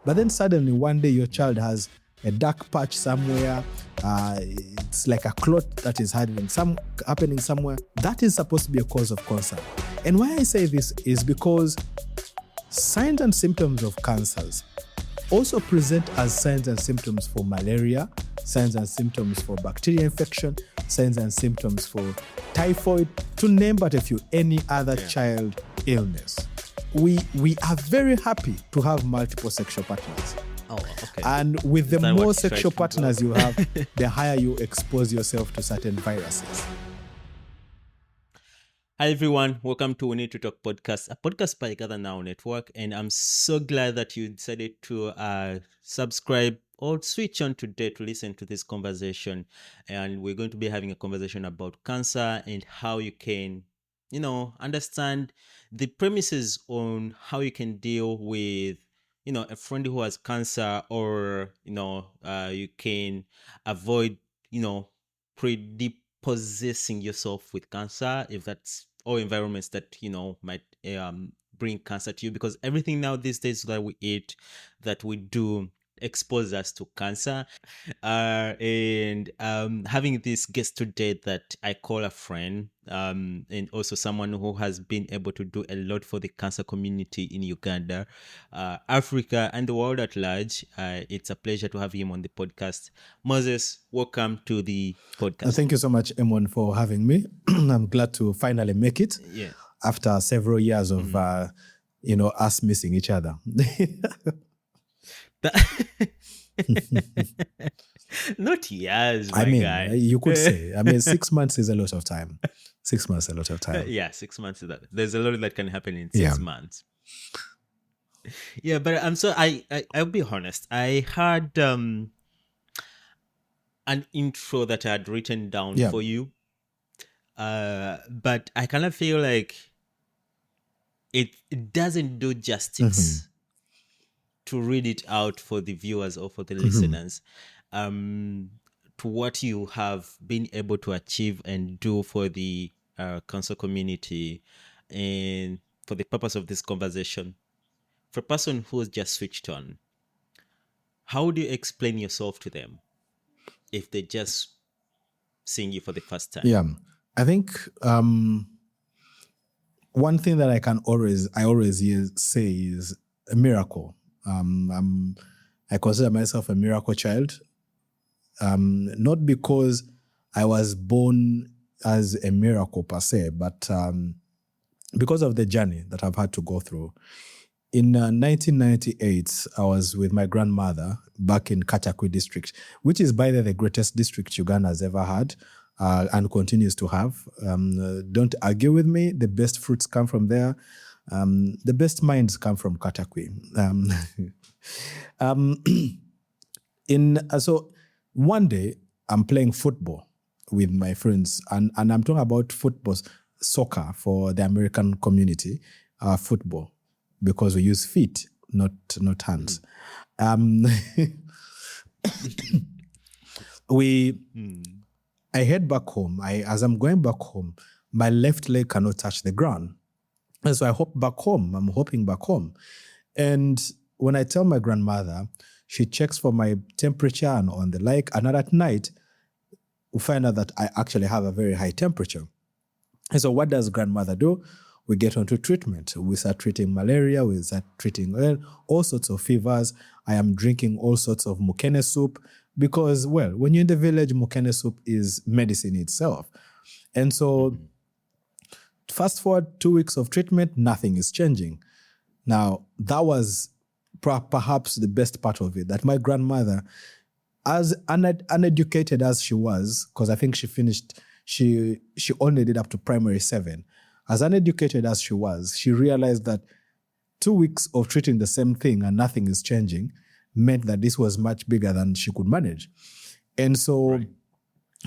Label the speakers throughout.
Speaker 1: But then suddenly one day your child has a dark patch somewhere. It's like a clot that is happening somewhere. That is supposed to be a cause of concern. And why I say this is because signs and symptoms of cancers also present as signs and symptoms for malaria, signs and symptoms for bacterial infection, signs and symptoms for typhoid, to name but a few, any other child illness. We are very happy to have multiple sexual partners.
Speaker 2: Oh, okay.
Speaker 1: And with the more sexual partners you have, the higher you expose yourself to certain viruses.
Speaker 2: Hi everyone, welcome to We Need to Talk podcast, a podcast by Gather Now Network, and I'm so glad that you decided to subscribe or switch on today to listen to this conversation. And we're going to be having a conversation about cancer and how you can, understand the premises on how you can deal with, a friend who has cancer, or, you can avoid, predisposing yourself with cancer, if that's, or environments that might bring cancer to you, because everything now these days that we eat, that we do, expose us to cancer. And having this guest today that I call a friend, and also someone who has been able to do a lot for the cancer community in Uganda, Africa, and the world at large. It's a pleasure to have him on the podcast. Moses, welcome to the podcast.
Speaker 1: Thank you so much, Emon, for having me. I'm glad to finally make it after several years of us missing each other.
Speaker 2: Not years,
Speaker 1: guy. You could say. 6 months is a lot of time. 6 months is a lot of time.
Speaker 2: 6 months is that. There's a lot that can happen in 6 months. Yeah, but I'll be honest. I had an intro that I had written down for you. But I kind of feel like it doesn't do justice to read it out for the viewers or for the listeners, to what you have been able to achieve and do for the cancer community. And for the purpose of this conversation, for a person who's just switched on, how do you explain yourself to them if they just seeing you for the first time?
Speaker 1: Yeah, I think one thing that I always say is a miracle. I consider myself a miracle child, not because I was born as a miracle per se, but because of the journey that I've had to go through. In 1998, I was with my grandmother back in Katakwi district, which is by the greatest district Uganda has ever had and continues to have. Don't argue with me. The best fruits come from there. The best minds come from Katakwi. So one day I'm playing football with my friends, and I'm talking about football, soccer for the American community, football, because we use feet, not hands. I head back home. As I'm going back home, my left leg cannot touch the ground. And so I hop back home. I'm hopping back home. And when I tell my grandmother, she checks for my temperature and on the like. And at night, we find out that I actually have a very high temperature. And so what does grandmother do? We get onto treatment. We start treating malaria. We start treating all sorts of fevers. I am drinking all sorts of mukene soup because, when you're in the village, mukene soup is medicine itself. And so fast forward 2 weeks of treatment, nothing is changing. Now, that was perhaps the best part of it, that my grandmother, as uneducated as she was, because I think she only did up to primary 7. As uneducated as she was, she realized that 2 weeks of treating the same thing and nothing is changing meant that this was much bigger than she could manage. And so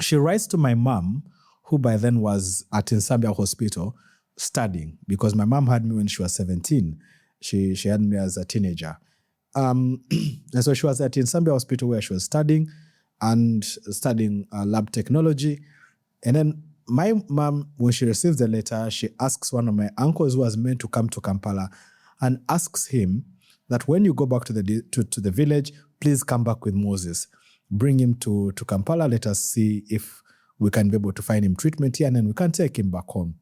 Speaker 1: she writes to my mom, who by then was at Nsambia Hospital studying, because my mom had me when she was 17. She had me as a teenager. And so she was at Nsambia Hospital where she was studying lab technology. And then my mom, when she receives the letter, she asks one of my uncles who was meant to come to Kampala and asks him that when you go back to the village, please come back with Moses. Bring him to Kampala. Let us see if we can be able to find him treatment here, and then we can take him back home.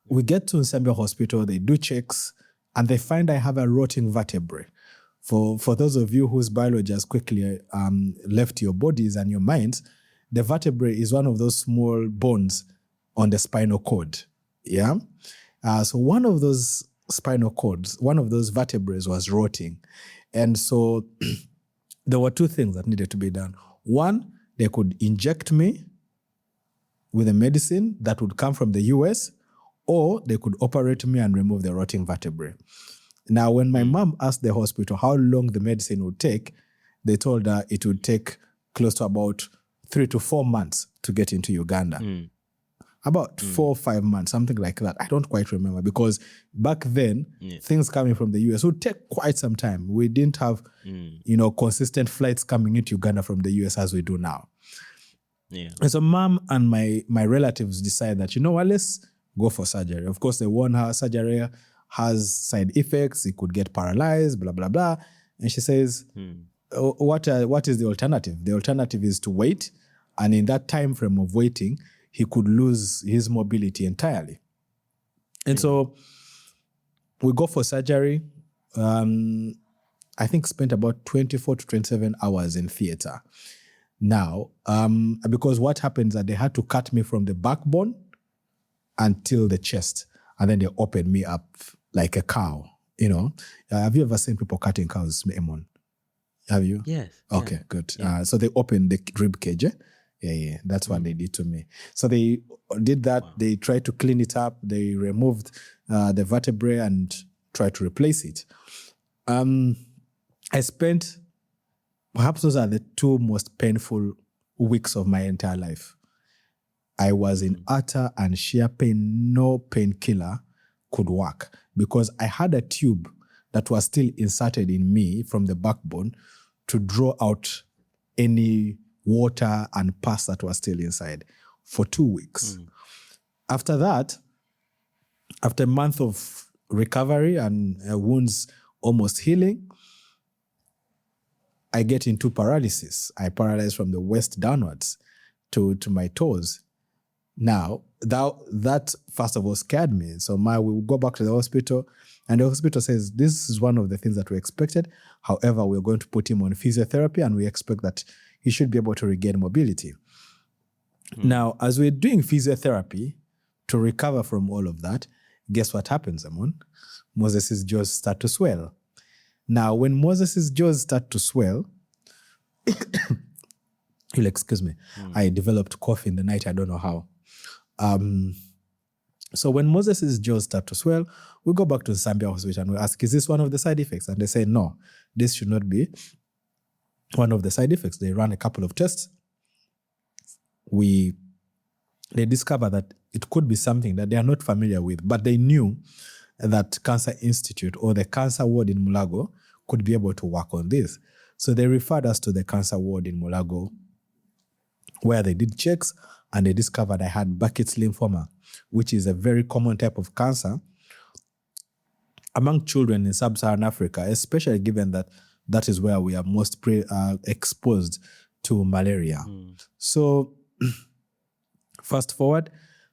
Speaker 1: We get to Nsambia Hospital, they do checks, and they find I have a rotting vertebrae. For those of you whose biology has quickly left your bodies and your minds, the vertebrae is one of those small bones on the spinal cord. Yeah? So one of those spinal cords, one of those vertebrae was rotting. And so there were two things that needed to be done. One, they could inject me with a medicine that would come from the US, or they could operate me and remove the rotting vertebrae. Now, when my mom asked the hospital how long the medicine would take, they told her it would take close to about 3 to 4 months to get into Uganda. About 4 or 5 months, something like that. I don't quite remember, because back then, things coming from the US would take quite some time. We didn't have, consistent flights coming into Uganda from the US as we do now.
Speaker 2: Yeah.
Speaker 1: And so mom and my relatives decided that, let's go for surgery. Of course, they warned her surgery has side effects. It could get paralyzed, blah, blah, blah. And she says, what is the alternative? The alternative is to wait. And in that time frame of waiting, he could lose his mobility entirely. And so we go for surgery. I think spent about 24 to 27 hours in theater. Now, because what happens is that they had to cut me from the backbone until the chest, and then they opened me up like a cow, Have you ever seen people cutting cows, Emon? Have you?
Speaker 2: Yes.
Speaker 1: Okay, good. So they opened the rib cage. Yeah. That's what they did to me. So they did that. Wow. They tried to clean it up. They removed the vertebrae and tried to replace it. I spent, perhaps those are the 2 most painful weeks of my entire life. I was in utter and sheer pain. No painkiller could work, because I had a tube that was still inserted in me from the backbone to draw out any water and pus that was still inside for 2 weeks. After that, after a month of recovery and wounds almost healing, I get into paralysis. I paralyze from the waist downwards to my toes. Now, that first of all scared me. So we will go back to the hospital, and the hospital says, this is one of the things that we expected. However, we're going to put him on physiotherapy, and we expect that he should be able to regain mobility. Now, as we're doing physiotherapy to recover from all of that, guess what happens, Amon? Moses' jaws start to swell. Now, when Moses' jaws start to swell, you'll excuse me, I developed cough in the night, I don't know how. So when Moses' jaws start to swell, we go back to Nsambia Hospital and we ask, is this one of the side effects? And they say, no, this should not be one of the side effects. They ran a couple of tests. They discover that it could be something that they are not familiar with, but they knew that Cancer Institute or the cancer ward in Mulago could be able to work on this. So they referred us to the cancer ward in Mulago, where they did checks and they discovered I had Burkitt's lymphoma, which is a very common type of cancer among children in sub-Saharan Africa, especially given that that is where we are most exposed to malaria. So fast forward,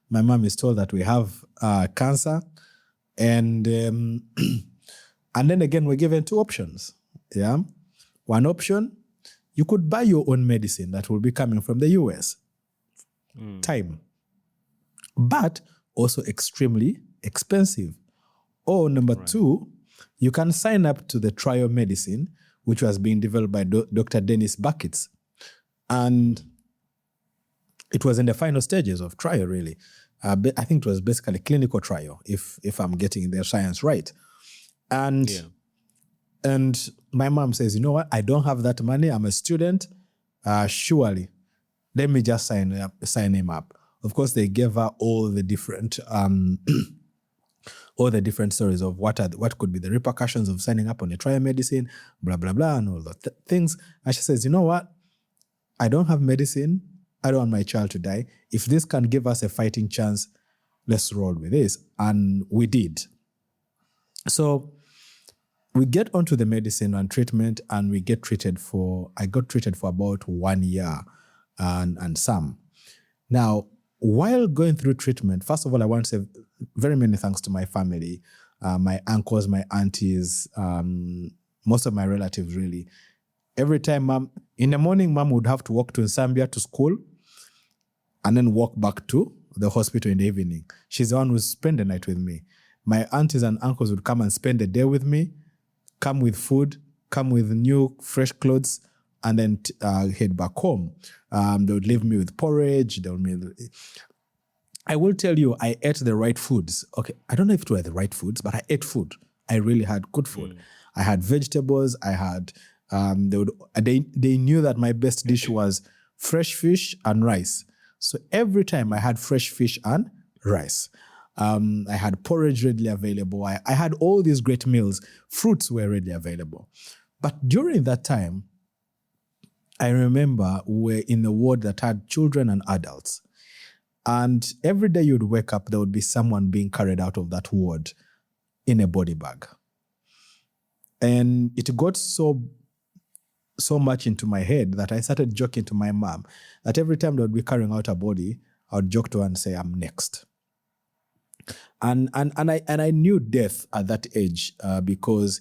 Speaker 1: my mom is told that we have cancer, and then again, we're given 2 options. Yeah, one option, you could buy your own medicine that will be coming from the US. Time, but also extremely expensive. Or number 2, you can sign up to the trial medicine, which was being developed by Dr. Dennis Burkitt. And it was in the final stages of trial, really. I think it was basically clinical trial, if I'm getting their science right. And my mom says, you know what? I don't have that money. I'm a student. Surely, let me just sign him up. Of course, they gave her all the different stories of what could be the repercussions of signing up on a trial medicine, blah, blah, blah, and all the things. And she says, you know what? I don't have medicine. I don't want my child to die. If this can give us a fighting chance, let's roll with this. And we did. So we get onto the medicine and treatment, and I got treated for about 1 year and some. Now, while going through treatment, first of all, I want to say very many thanks to my family, my uncles, my aunties, most of my relatives, really. Every time, in the morning, mom would have to walk to Zambia to school and then walk back to the hospital in the evening. She's the one who spent the night with me. My aunties and uncles would come and spend the day with me, come with food, come with new, fresh clothes, and then head back home. They would leave me with porridge. I will tell you, I ate the right foods. Okay, I don't know if it were the right foods, but I ate food. I really had good food. I had vegetables. I had. They knew that my best dish was fresh fish and rice. So every time I had fresh fish and rice. I had porridge readily available. I had all these great meals. Fruits were readily available. But during that time, I remember we were in a ward that had children and adults. And every day you'd wake up, there would be someone being carried out of that ward in a body bag. And it got so much into my head that I started joking to my mom that every time they would be carrying out a body, I would joke to her and say, I'm next. And I knew death at that age because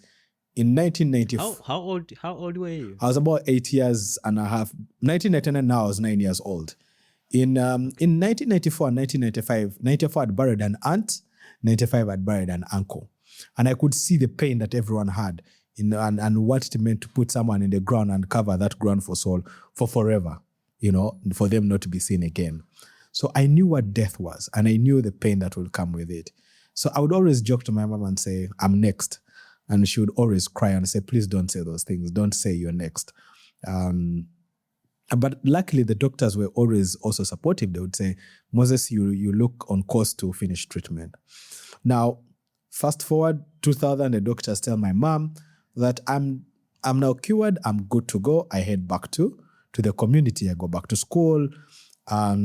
Speaker 1: in 1994...
Speaker 2: How old were you?
Speaker 1: I was about 8 years and a half. 1999, now I was 9 years old. In 1994 and 1995, 94 I'd buried an aunt, 95 I'd buried an uncle. And I could see the pain that everyone had and what it meant to put someone in the ground and cover that ground for forever, for them not to be seen again. So I knew what death was, and I knew the pain that would come with it. So I would always joke to my mom and say, I'm next. And she would always cry and say, please don't say those things. Don't say you're next. But luckily, the doctors were always also supportive. They would say, Moses, you look on course to finish treatment. Now, fast forward 2000, the doctors tell my mom that I'm now cured. I'm good to go. I head back to the community. I go back to school. I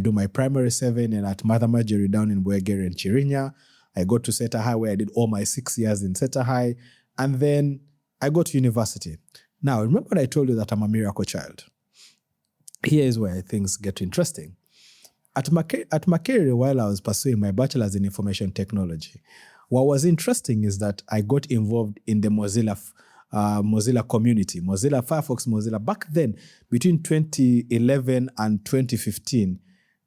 Speaker 1: do my primary 7 and at Mother Marjorie down in Buegere and Chirinya. I go to Seta High where I did all my 6 years in Seta High. And then I go to university. Now, remember when I told you that I'm a miracle child? Here is where things get interesting. At Makerere, while I was pursuing my bachelor's in information technology, what was interesting is that I got involved in the Mozilla community, Mozilla Firefox, Mozilla. Back then, between 2011 and 2015,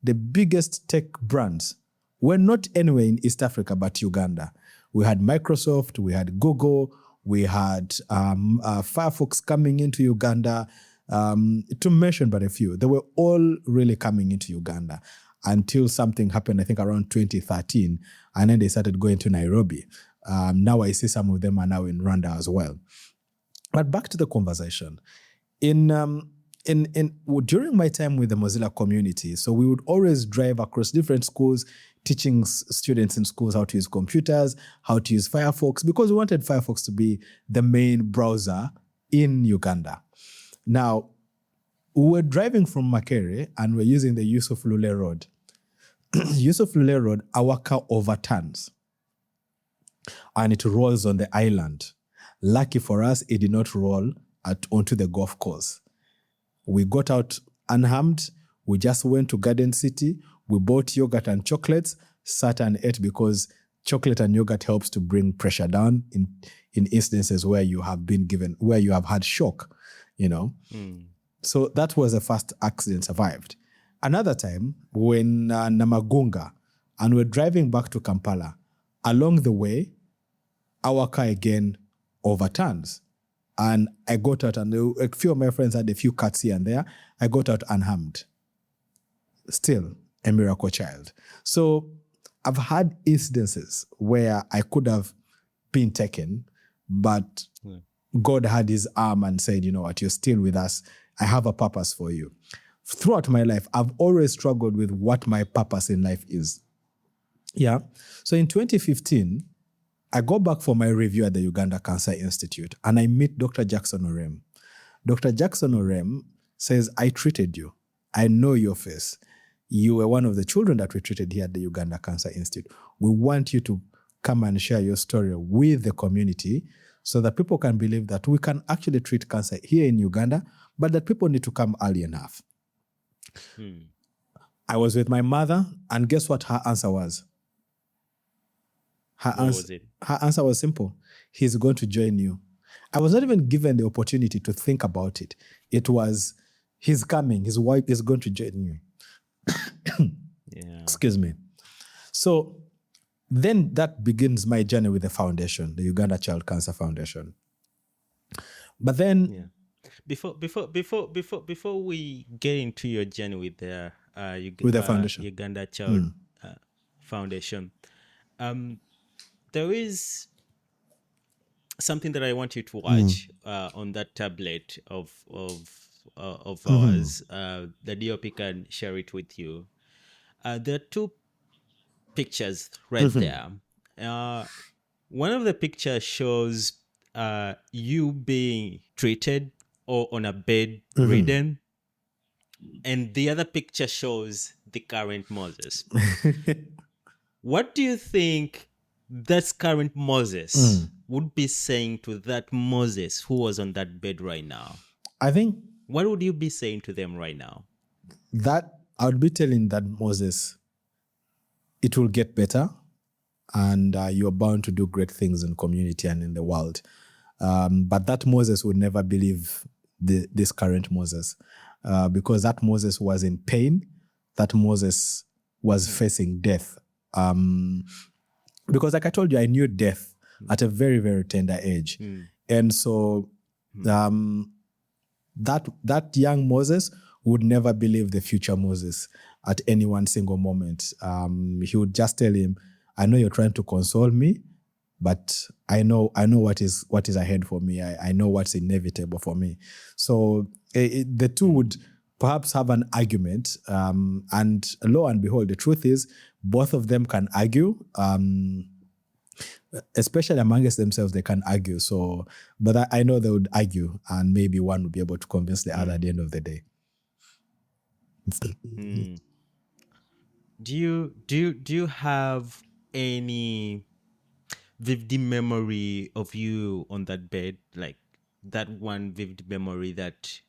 Speaker 1: the biggest tech brands were not anywhere in East Africa but Uganda. We had Microsoft, we had Google, we had Firefox coming into Uganda, to mention but a few. They were all really coming into Uganda until something happened, I think around 2013, and then they started going to Nairobi. Now I see some of them are now in Rwanda as well. But back to the conversation. During my time with the Mozilla community, so we would always drive across different schools, teaching students in schools how to use computers, how to use Firefox, because we wanted Firefox to be the main browser in Uganda. Now, we were driving from Makerere and we're using the Yusuf Lule Road. Yusuf Lule Road, our car overturns and it rolls on the island. Lucky for us, it did not roll onto the golf course. We got out unharmed. We just went to Garden City. We bought yogurt and chocolates, sat and ate because chocolate and yogurt helps to bring pressure down in instances where you have had shock, So that was the first accident survived. Another time, when Namagunga, and we're driving back to Kampala, along the way, our car again overturns. And I got out, and a few of my friends had a few cuts here and there. I got out unharmed. Still a miracle child. So I've had incidences where I could have been taken, but God had his arm and said, you know what, you're still with us. I have a purpose for you. Throughout my life, I've always struggled with what my purpose in life is. Yeah. So in 2015, I go back for my review at the Uganda Cancer Institute and I meet Dr. Jackson Orem. Dr. Jackson Orem says, I treated you. I know your face. You were one of the children that we treated here at the Uganda Cancer Institute. We want you to come and share your story with the community so that people can believe that we can actually treat cancer here in Uganda, but that people need to come early enough. I was with my mother, and guess what her answer was? Her answer was simple. He's going to join you. I was not even given the opportunity to think about it. It was, he's coming. His wife is going to join you. Excuse me. So then that begins my journey with the foundation, the Uganda Child Cancer Foundation. But then,
Speaker 2: before we get into your journey with the
Speaker 1: foundation,
Speaker 2: Uganda Child Foundation, there is something that I want you to watch on that tablet of ours. The DOP can share it with you. There are two pictures right there. One of the pictures shows you being treated or on a bed ridden, and the other picture shows the current Moses. What do you think that current Moses would be saying to that Moses who was on that bed right now?
Speaker 1: I think,
Speaker 2: what would you be saying to them right now?
Speaker 1: That I would be telling that Moses, it will get better, and you're bound to do great things in community and in the world. But that Moses would never believe this current Moses, because that Moses was in pain. That Moses was facing death. Because like I told you, I knew death at a very, very tender age. And so that young Moses would never believe the future Moses at any one single moment. He would just tell him, I know you're trying to console me, but I know what is ahead for me. I know what's inevitable for me. So the two would perhaps have an argument. And lo and behold, the truth is both of them can argue. Especially amongst themselves, they can argue. So, but I know they would argue, and maybe one would be able to convince the other at the end of the day.
Speaker 2: Do you have any vivid memory of you on that bed, like that one vivid memory that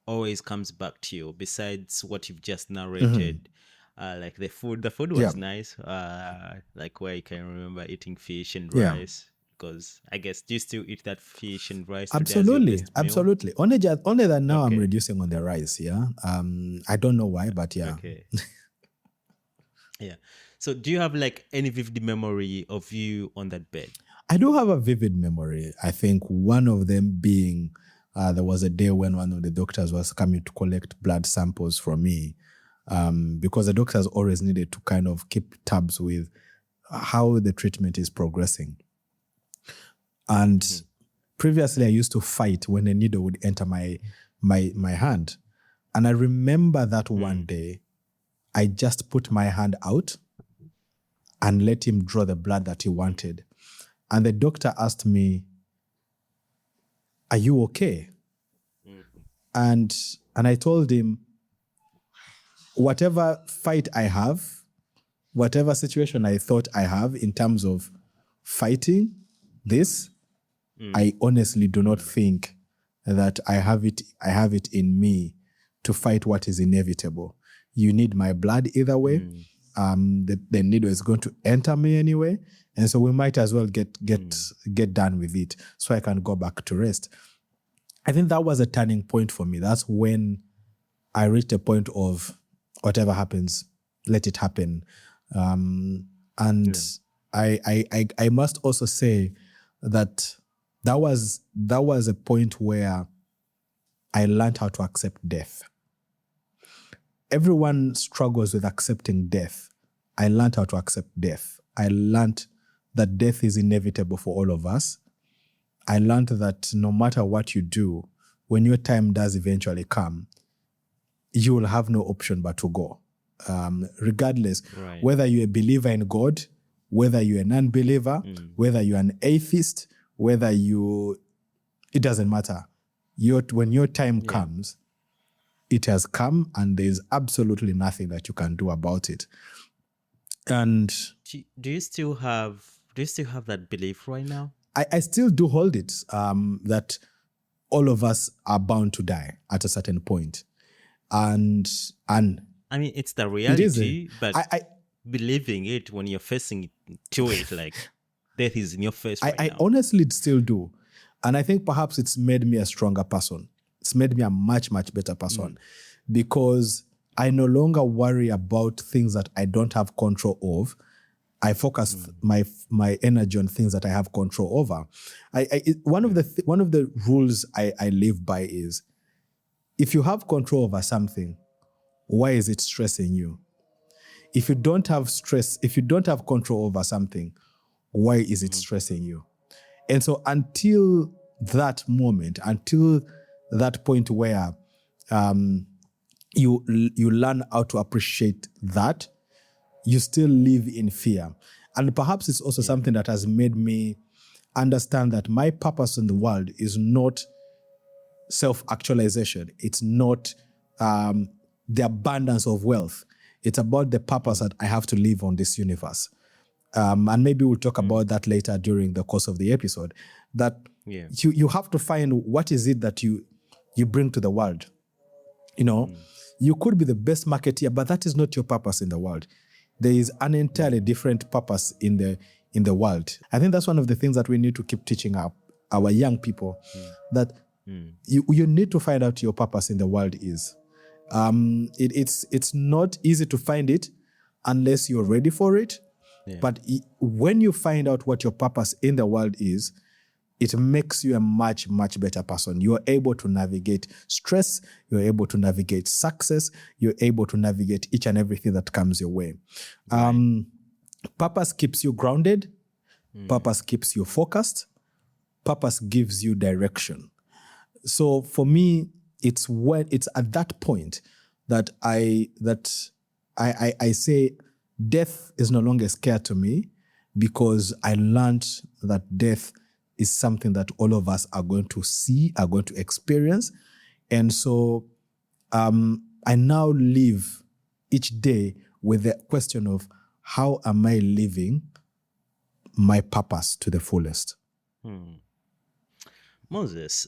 Speaker 2: always comes back to you, besides what you've just narrated? Like the food was nice. Like where you can remember eating fish and rice. Because I guess, do you still eat that fish and rice?
Speaker 1: Absolutely. Only that now I'm reducing on the rice. Yeah. I don't know why, but yeah.
Speaker 2: Okay. Yeah. So do you have like any vivid memory of you on that bed?
Speaker 1: I do have a vivid memory. I think one of them being there was a day when one of the doctors was coming to collect blood samples from me, because the doctors always needed to kind of keep tabs with how the treatment is progressing. And previously I used to fight when a needle would enter my hand. And I remember that one day I just put my hand out and let him draw the blood that he wanted. And the doctor asked me, are you okay? And I told him, whatever fight I have, whatever situation I thought I have in terms of fighting this, I honestly do not think that I have it in me to fight what is inevitable. You need my blood either way. The needle is going to enter me anyway. And so we might as well get done with it so I can go back to rest. I think that was a turning point for me. That's when I reached a point of whatever happens, let it happen. I must also say that was a point where I learned how to accept death. Everyone struggles with accepting death. I learned how to accept death. I learned that death is inevitable for all of us. I learned that no matter what you do, when your time does eventually come, you will have no option but to go. Regardless, whether you're a believer in God, whether you're a non-believer, whether you're an atheist, it doesn't matter. When your time comes, it has come, and there's absolutely nothing that you can do about it. And
Speaker 2: do you still have Do you still have that belief right now?
Speaker 1: I still do hold it, that all of us are bound to die at a certain point. And
Speaker 2: I mean, it's the
Speaker 1: it is
Speaker 2: reality, but
Speaker 1: I
Speaker 2: believing it when you're facing to it, like death is in your face right
Speaker 1: I
Speaker 2: now.
Speaker 1: honestly still do. And I think perhaps it's made me a stronger person. It's made me a much, much better person because I no longer worry about things that I don't have control of. I focus my energy on things that I have control over. One of the rules I live by is, if you have control over something, why is it stressing you? If you don't have control over something, why is it stressing you? And so until that moment, until that point where you learn how to appreciate that, you still live in fear. And perhaps it's also something that has made me understand that my purpose in the world is not self-actualization. It's not the abundance of wealth. It's about the purpose that I have to live on this universe. And maybe we'll talk about that later during the course of the episode, that you have to find what is it that you bring to the world. You know, you could be the best marketeer, but that is not your purpose in the world. There is an entirely different purpose in the world. I think that's one of the things that we need to keep teaching our young people, that you need to find out your purpose in the world is. It's not easy to find it unless you're ready for it. But when you find out what your purpose in the world is, it makes you a much, much better person. You're able to navigate stress. You're able to navigate success. You're able to navigate each and everything that comes your way. Purpose keeps you grounded. Purpose keeps you focused. Purpose gives you direction. So for me, it's at that point that I say death is no longer scared to me, because I learned that death is something that all of us are going to see, are going to experience. And so I now live each day with the question of, how am I living my purpose to the fullest?
Speaker 2: Moses,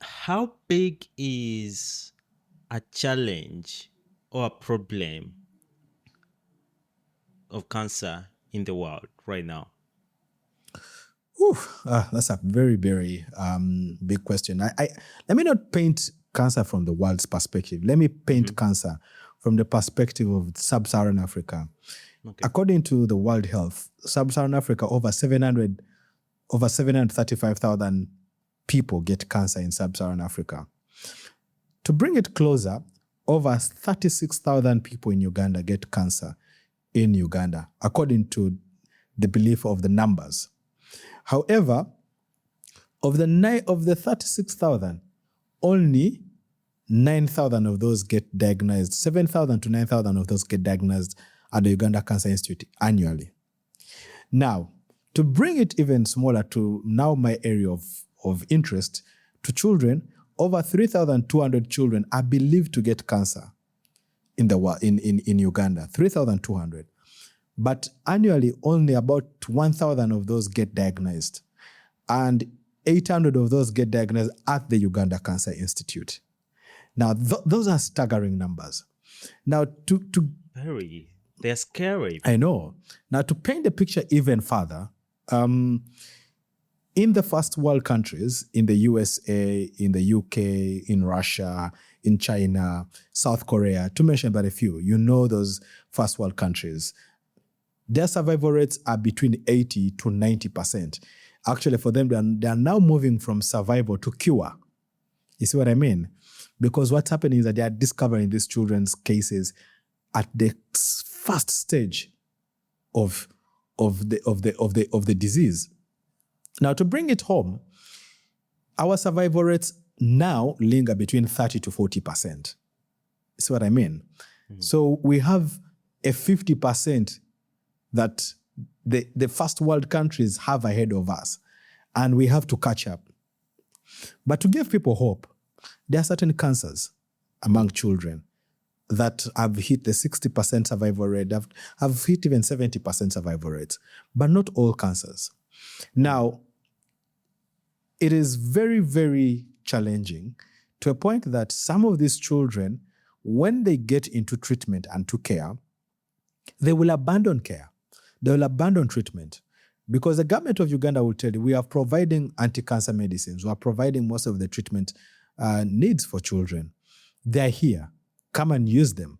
Speaker 2: how big is a challenge or a problem of cancer in the world right now?
Speaker 1: That's a very, very big question. Let me not paint cancer from the world's perspective. Let me paint cancer from the perspective of sub-Saharan Africa. According to the World Health, sub-Saharan Africa, over 735,000 people get cancer in sub-Saharan Africa. To bring it closer, over 36,000 people in Uganda get cancer in Uganda, according to the belief of the numbers. However, of the 36,000, only 9,000 of those get diagnosed. 7,000 to 9,000 of those get diagnosed at the Uganda Cancer Institute annually. Now, to bring it even smaller to now my area of interest, to children, over 3,200 children are believed to get cancer in Uganda. 3,200. But annually, only about 1,000 of those get diagnosed. And 800 of those get diagnosed at the Uganda Cancer Institute. Now, those are staggering numbers. Now,
Speaker 2: they're scary.
Speaker 1: I know. Now, to paint the picture even further, in the first world countries, in the USA, in the UK, in Russia, in China, South Korea, to mention but a few, those first world countries, their survival rates are between 80 to 90%. Actually, for them, they are now moving from survival to cure. You see what I mean? Because what's happening is that they are discovering these children's cases at the first stage of the disease. Now, to bring it home, our survival rates now linger between 30 to 40%. See what I mean? So we have a 50% that the first world countries have ahead of us, and we have to catch up. But to give people hope, there are certain cancers among children that have hit the 60% survival rate, have hit even 70% survival rates, but not all cancers. Now, it is very, very challenging to a point that some of these children, when they get into treatment and to care, they will abandon care. They will abandon treatment because the government of Uganda will tell you, we are providing anti-cancer medicines. We are providing most of the treatment needs for children. They're here. Come and use them.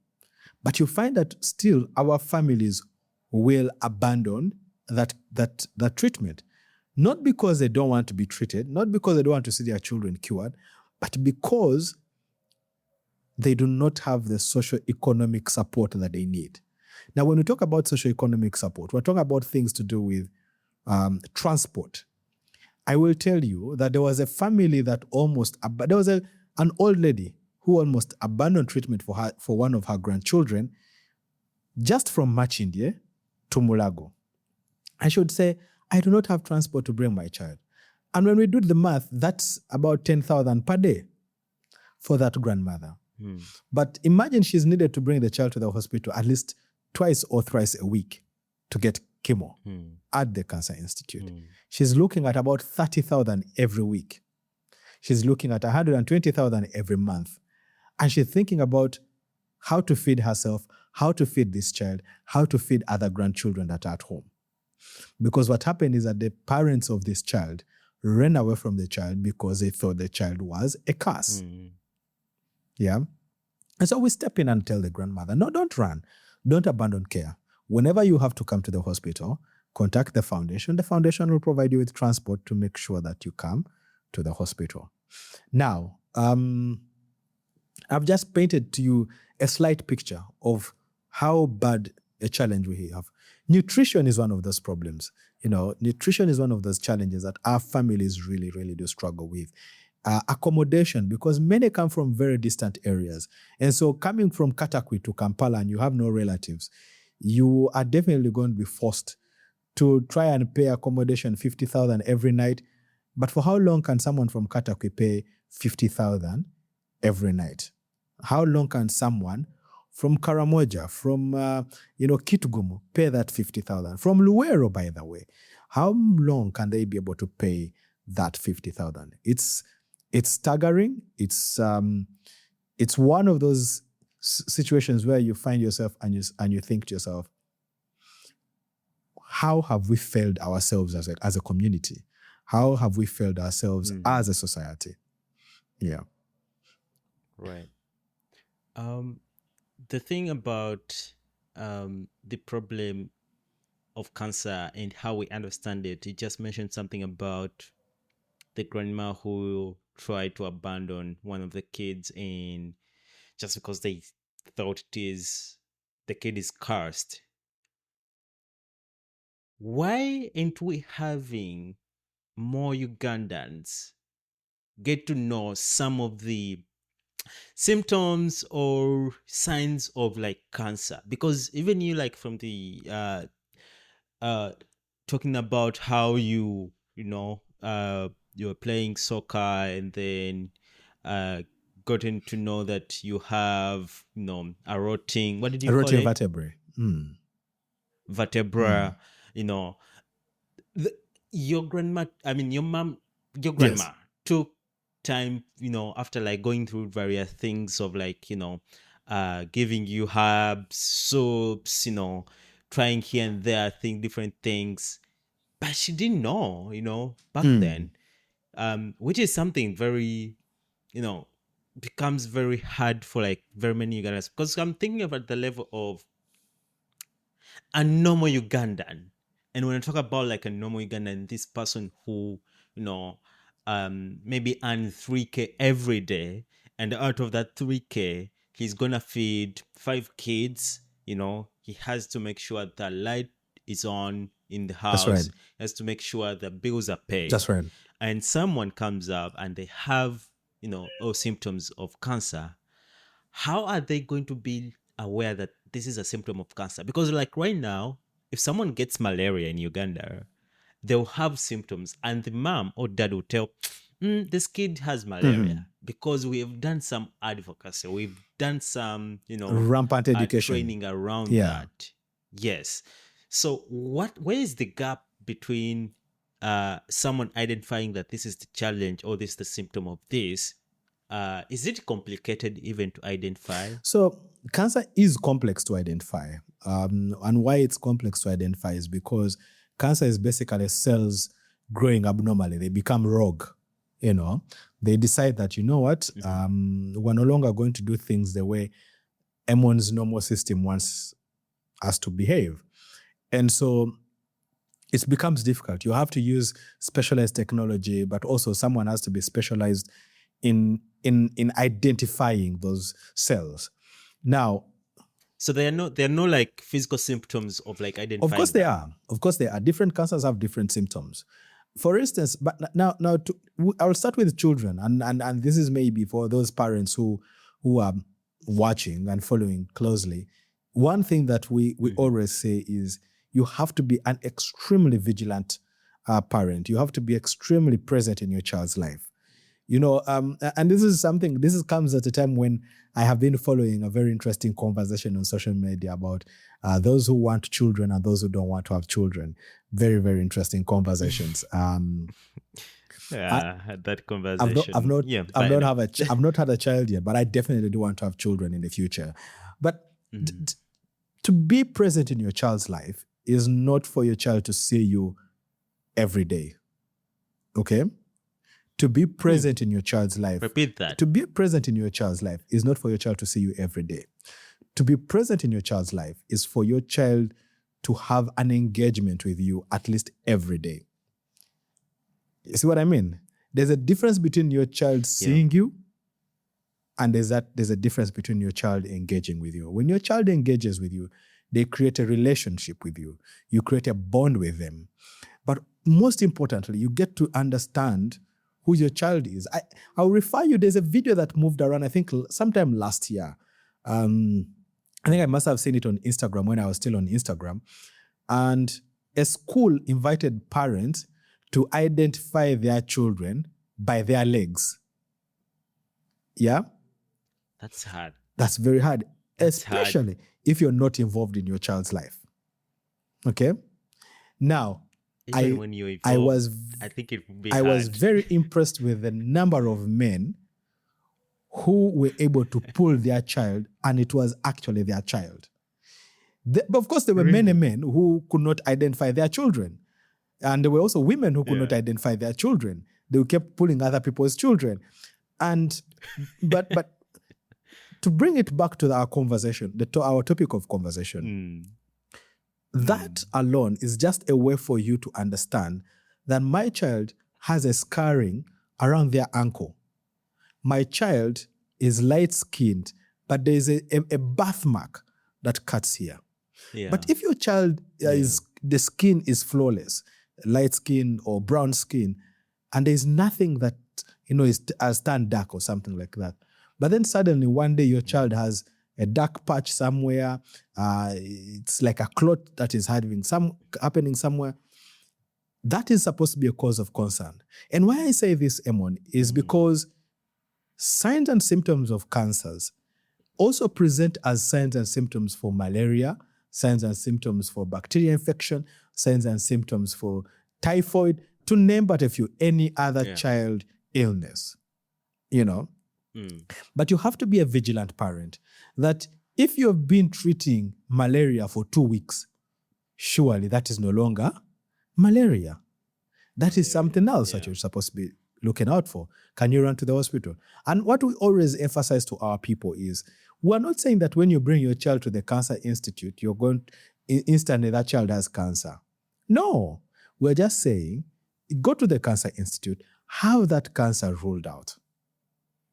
Speaker 1: But you find that still our families will abandon that treatment. Not because they don't want to be treated, not because they don't want to see their children cured, but because they do not have the socio-economic support that they need. Now, when we talk about socio-economic support, we're talking about things to do with transport. I will tell you that there was a family that there was an old lady who almost abandoned treatment for one of her grandchildren just from Machindye to Mulago. I should say, I do not have transport to bring my child. And when we do the math, that's about 10,000 per day for that grandmother. But imagine she's needed to bring the child to the hospital at least twice or thrice a week to get chemo at the Cancer Institute. She's looking at about 30,000 every week. She's looking at 120,000 every month. And she's thinking about how to feed herself, how to feed this child, how to feed other grandchildren that are at home. Because what happened is that the parents of this child ran away from the child because they thought the child was a curse. Yeah. And so we step in and tell the grandmother, no, don't run. Don't abandon care. Whenever you have to come to the hospital, contact the foundation. The foundation will provide you with transport to make sure that you come to the hospital. Now, I've just painted to you a slight picture of how bad a challenge we have. Nutrition is one of those problems. Nutrition is one of those challenges that our families really, really do struggle with. Accommodation, because many come from very distant areas. And so coming from Katakwi to Kampala and you have no relatives, you are definitely going to be forced to try and pay accommodation 50,000 every night. But for how long can someone from Katakwi pay 50,000 every night? How long can someone from Karamoja, from Kitugumu, pay that 50,000? From Luwero, by the way, how long can they be able to pay that 50,000? It's staggering. It's one of those situations where you find yourself and you think to yourself, how have we failed ourselves as a community? How have we failed ourselves as a society? Yeah.
Speaker 2: Right. The thing about the problem of cancer and how we understand it, you just mentioned something about the grandma who tried to abandon one of the kids, and just because they thought the kid is cursed. Why ain't we having more Ugandans get to know some of the symptoms or signs of like cancer? Because even you, like, from the talking about how you were playing soccer and then gotten to know that you have a rotting, what did you call it?
Speaker 1: Vertebrae.
Speaker 2: Vertebra. Your grandma, your grandma took time, after like going through various things of like, giving you herbs, soups, trying here and there, think different things. But she didn't know, back then, which is something very, becomes very hard for like very many Ugandans. Because I'm thinking about the level of a normal Ugandan. And when I talk about like a normal Ugandan, this person who, maybe earn 3K every day, and out of that 3K, he's gonna feed 5 kids. He has to make sure the light is on in the house.
Speaker 1: That's right.
Speaker 2: He has to make sure the bills are paid.
Speaker 1: That's right.
Speaker 2: And someone comes up and they have, all symptoms of cancer. How are they going to be aware that this is a symptom of cancer? Because like right now, if someone gets malaria in Uganda, they'll have symptoms and the mom or dad will tell, this kid has malaria, because we have done some advocacy, we've done some,
Speaker 1: Rampant education.
Speaker 2: training around
Speaker 1: Yeah.
Speaker 2: that. Yes. So where is the gap between someone identifying that this is the challenge or this is the symptom of this? Is it complicated even to identify?
Speaker 1: So cancer is complex to identify. And why it's complex to identify is because cancer is basically cells growing abnormally. They become rogue. They decide that, you know what, we're no longer going to do things the way Emon's normal system wants us to behave. And so it becomes difficult. You have to use specialized technology, but also someone has to be specialized in identifying those cells. Now,
Speaker 2: so there are no like physical symptoms of like identifying.
Speaker 1: Of course there are. Of course there are. Different cancers have different symptoms. For instance, but now I'll start with children, and this is maybe for those parents who are watching and following closely. One thing that we always say is you have to be an extremely vigilant parent. You have to be extremely present in your child's life. And this comes at a time when I have been following a very interesting conversation on social media about those who want children and those who don't want to have children. Very, very interesting conversations.
Speaker 2: That conversation.
Speaker 1: I've not had a child yet, but I definitely do want to have children in the future. But to be present in your child's life is not for your child to see you every day. Okay? To be present in your child's life.
Speaker 2: Repeat that.
Speaker 1: To be present in your child's life is not for your child to see you every day. To be present in your child's life is for your child to have an engagement with you at least every day. You see what I mean? There's a difference between your child seeing you and there's a difference between your child engaging with you. When your child engages with you, they create a relationship with you. You create a bond with them. But most importantly, you get to understand who your child is. I'll refer you, there's a video that moved around, I think sometime last year. I think I must have seen it on Instagram when I was still on Instagram. And a school invited parents to identify their children by their legs. Yeah?
Speaker 2: That's hard.
Speaker 1: That's very hard, especially if you're not involved in your child's life. Okay? Now,
Speaker 2: Even when you're involved, I think it would be hard.
Speaker 1: I was very impressed with the number of men who were able to pull their child, and it was actually their child. But of course, there were many men who could not identify their children. And there were also women who could not identify their children. They kept pulling other people's children. But to bring it back to our conversation, our topic of conversation, that alone is just a way for you to understand that my child has a scarring around their ankle. My child is light-skinned, but there is a birthmark that cuts here. Yeah. But if your child the skin is flawless, light skin or brown skin, and there's nothing that has turned dark or something like that, but then suddenly one day your child has a dark patch somewhere, it's like a clot that is happening somewhere, that is supposed to be a cause of concern. And why I say this, Emon, is because signs and symptoms of cancers also present as signs and symptoms for malaria, signs and symptoms for bacterial infection, signs and symptoms for typhoid, to name but a few, any other child illness, But you have to be a vigilant parent that if you've been treating malaria for 2 weeks, surely that is no longer malaria. That is something else that you're supposed to be looking out for. Can you run to the hospital? And what we always emphasize to our people is, we're not saying that when you bring your child to the Cancer Institute, you're going to, instantly that child has cancer. No, we're just saying, go to the Cancer Institute, have that cancer ruled out.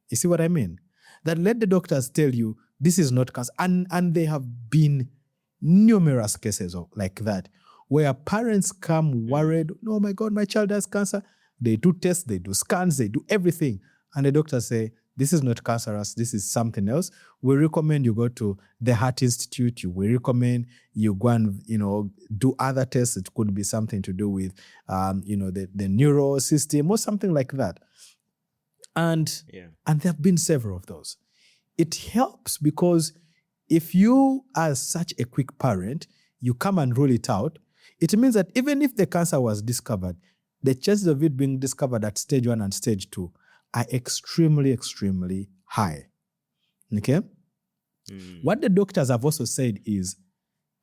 Speaker 1: You see what I mean? That let the doctors tell you, this is not cancer. And there have been numerous cases like that, where parents come worried, oh my God, my child has cancer. They do tests, they do scans, they do everything. And the doctors say, this is not cancerous, this is something else. We recommend you go to the Heart Institute. We recommend you go and, do other tests. It could be something to do with, the neural system or something like that. And there have been several of those. it helps because if you are such a quick parent, you come and rule it out, it means that even if the cancer was discovered, the chances of it being discovered at stage 1 and stage 2 are extremely, extremely high. Okay? What the doctors have also said is,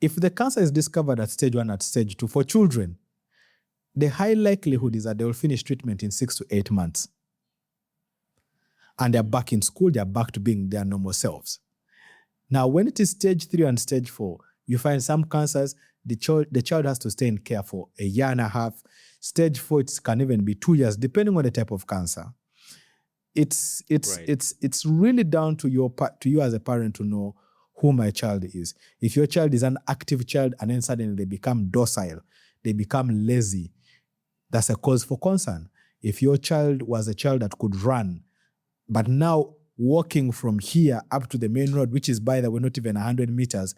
Speaker 1: if the cancer is discovered at stage 1 at stage 2 for children, the high likelihood is that they will finish treatment in 6 to 8 months. And they're back in school, they're back to being their normal selves. Now, when it is stage 3 and stage 4, you find some cancers, the child has to stay in care for a year and a half. Stage 4, it can even be 2 years, depending on the type of cancer. It's really down to you as a parent to know who my child is. If your child is an active child and then suddenly they become docile, they become lazy, that's a cause for concern. If your child was a child that could run, but now walking from here up to the main road, which is, by the way, not even 100 meters,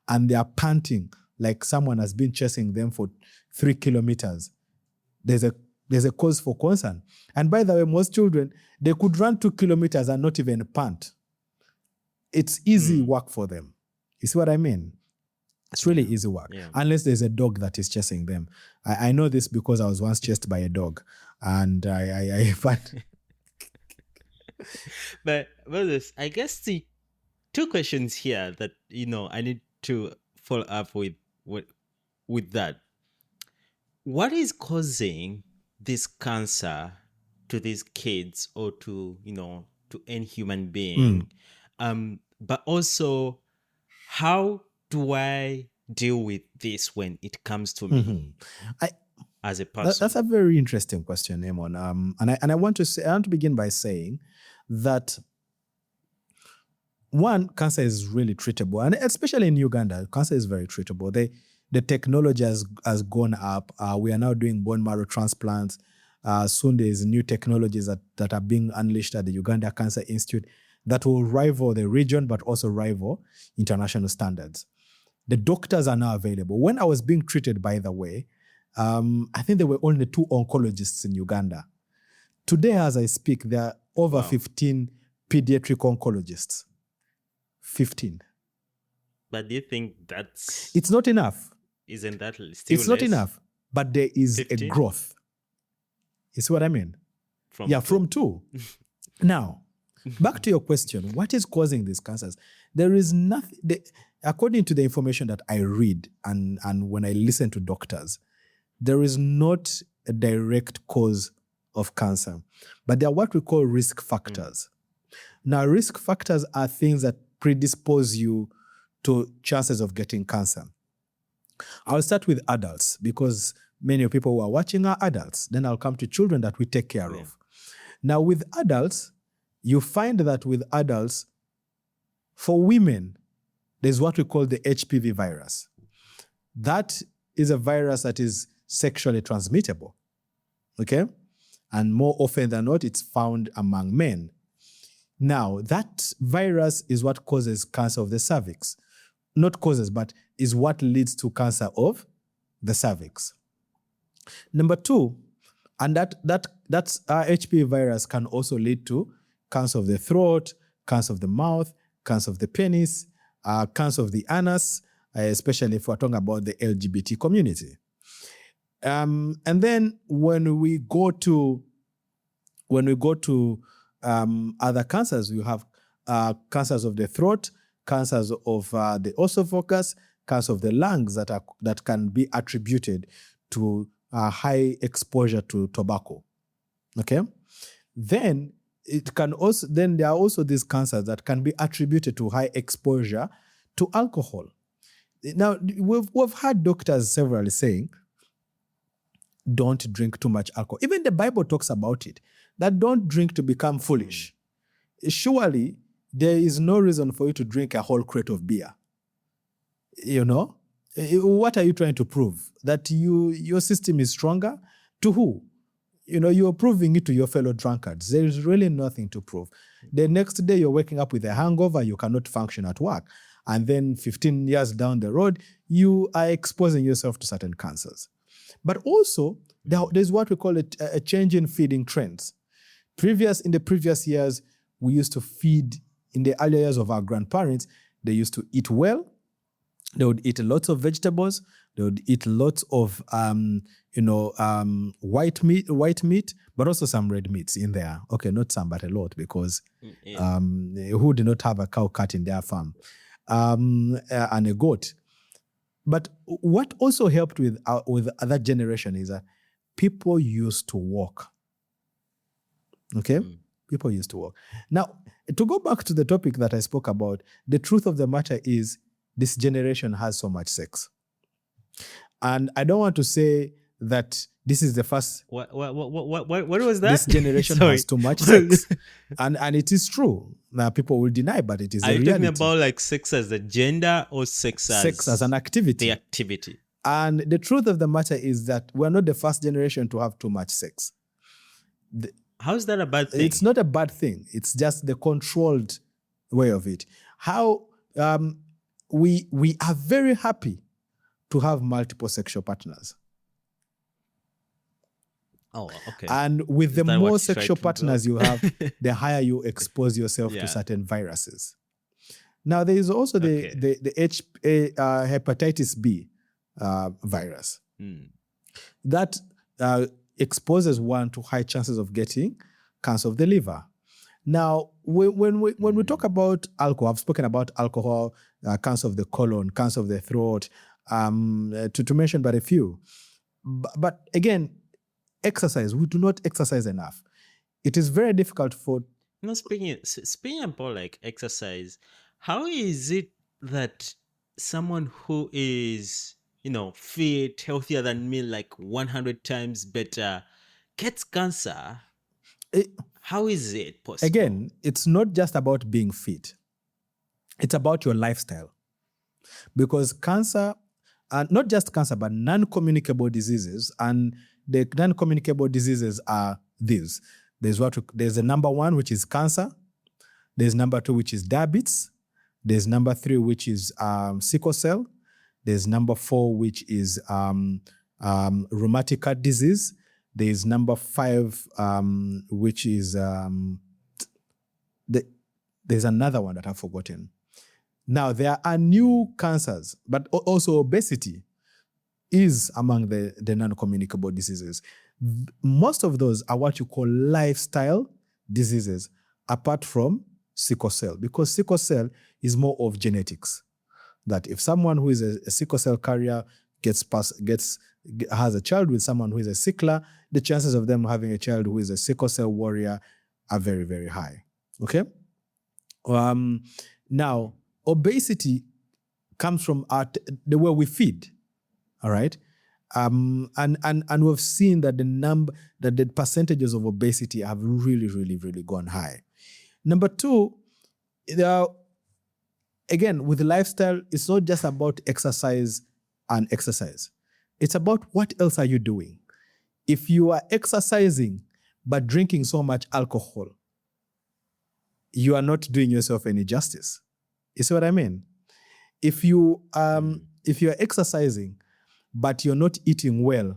Speaker 1: and they are panting like someone has been chasing them for 3 kilometers, there's a cause for concern. And by the way, most children, they could run 2 kilometers and not even pant. It's easy work for them. You see what I mean? It's really easy work, unless there's a dog that is chasing them. I know this because I was once chased by a dog, and I
Speaker 2: But this, I guess the two questions here that I need to follow up with that. What is causing this cancer to these kids or to any human being? But also, how do I deal with this when it comes to me as a person?
Speaker 1: That's a very interesting question, Amon. And I want to begin by saying that, one, cancer is really treatable, and especially in Uganda, cancer is very treatable. The technology has gone up. We are now doing bone marrow transplants. Soon there's new technologies that are being unleashed at the Uganda Cancer Institute that will rival the region, but also rival international standards. The doctors are now available. When I was being treated, by the way, I think there were only 2 oncologists in Uganda. Today, as I speak, there are over 15 pediatric oncologists. 15.
Speaker 2: But do you think that's...
Speaker 1: It's not enough.
Speaker 2: Isn't that still
Speaker 1: It's
Speaker 2: less?
Speaker 1: not enough, but there is
Speaker 2: 15?
Speaker 1: a growth. You see what I mean? From 2. Now, back to your question, what is causing these cancers? There is nothing, according to the information that I read and when I listen to doctors, there is not a direct cause of cancer, but there are what we call risk factors. Now, risk factors are things that predispose you to chances of getting cancer. I'll start with adults because many of people who are watching are adults. Then I'll come to children that we take care of. Now, with adults, you find that with adults, for women, there's what we call the HPV virus. That is a virus that is sexually transmittable, okay? And more often than not, it's found among men. Now, that virus is what causes cancer of the cervix. Not causes, but is what leads to cancer of the cervix. Number 2, and that's HPV virus can also lead to cancer of the throat, cancer of the mouth, cancer of the penis, cancer of the anus, especially if we're talking about the LGBT community. And then when we go to other cancers, you have cancers of the throat, cancers of the esophagus, cancer of the lungs that can be attributed to high exposure to tobacco. Okay, then there are also these cancers that can be attributed to high exposure to alcohol. Now, we've had doctors severally saying, don't drink too much alcohol. Even the Bible talks about it, that don't drink to become foolish. Surely, there is no reason for you to drink a whole crate of beer. You know? What are you trying to prove? That your system is stronger? To who? You're proving it to your fellow drunkards. There is really nothing to prove. The next day, you're waking up with a hangover, you cannot function at work. And then 15 years down the road, you are exposing yourself to certain cancers. But also, there's what we call a change in feeding trends. In the previous years, we used to feed in the early years of our grandparents, they used to eat well. They would eat lots of vegetables. They would eat lots of white meat, but also some red meats in there. Okay, not some, but a lot, because who did not have a cow cat in their farm, and a goat. But what also helped with that generation is that people used to walk. Okay? People used to walk. Now, to go back to the topic that I spoke about, the truth of the matter is this generation has so much sex. And I don't want to say that this is the first.
Speaker 2: What was that?
Speaker 1: This generation has too much sex. And it is true. Now, people will deny, but it is a reality.
Speaker 2: Are you talking about like sex as a gender or sex
Speaker 1: as an activity?
Speaker 2: The activity.
Speaker 1: And the truth of the matter is that we're not the first generation to have too much sex.
Speaker 2: How is that a bad thing?
Speaker 1: It's not a bad thing. It's just the controlled way of it. How we are very happy to have multiple sexual partners.
Speaker 2: Oh, okay.
Speaker 1: And with the more sexual partners you have, the higher you expose yourself to certain viruses. Now, there is also the hepatitis B virus that exposes one to high chances of getting cancer of the liver. Now, when we talk about alcohol, I've spoken about alcohol, cancer of the colon, cancer of the throat, to mention but a few. But again, exercise. We do not exercise enough. It is very difficult for.
Speaker 2: Speaking about like exercise, how is it that someone who is fit, healthier than me, like 100 times better, gets cancer? How is it possible?
Speaker 1: Again, it's not just about being fit. It's about your lifestyle. Because cancer, and not just cancer, but non-communicable diseases, and the non-communicable diseases are these. There's a number 1, which is cancer. There's number 2, which is diabetes. There's number 3, which is sickle cell. There's number 4, which is rheumatic heart disease. There's number 5, which is there's another one that I've forgotten. Now, there are new cancers, but also obesity is among the non-communicable diseases. Most of those are what you call lifestyle diseases, apart from sickle cell, because sickle cell is more of genetics. That if someone who is a sickle cell carrier has a child with someone who is a sickler, the chances of them having a child who is a sickle cell warrior are very, very high. Okay? Now, obesity comes from the way we feed. All right? And we've seen that the percentages of obesity have really, really, really gone high. Number 2, again, with lifestyle, it's not just about exercise and exercise. It's about what else are you doing. If you are exercising but drinking so much alcohol, you are not doing yourself any justice. You see what I mean? If you are exercising but you're not eating well,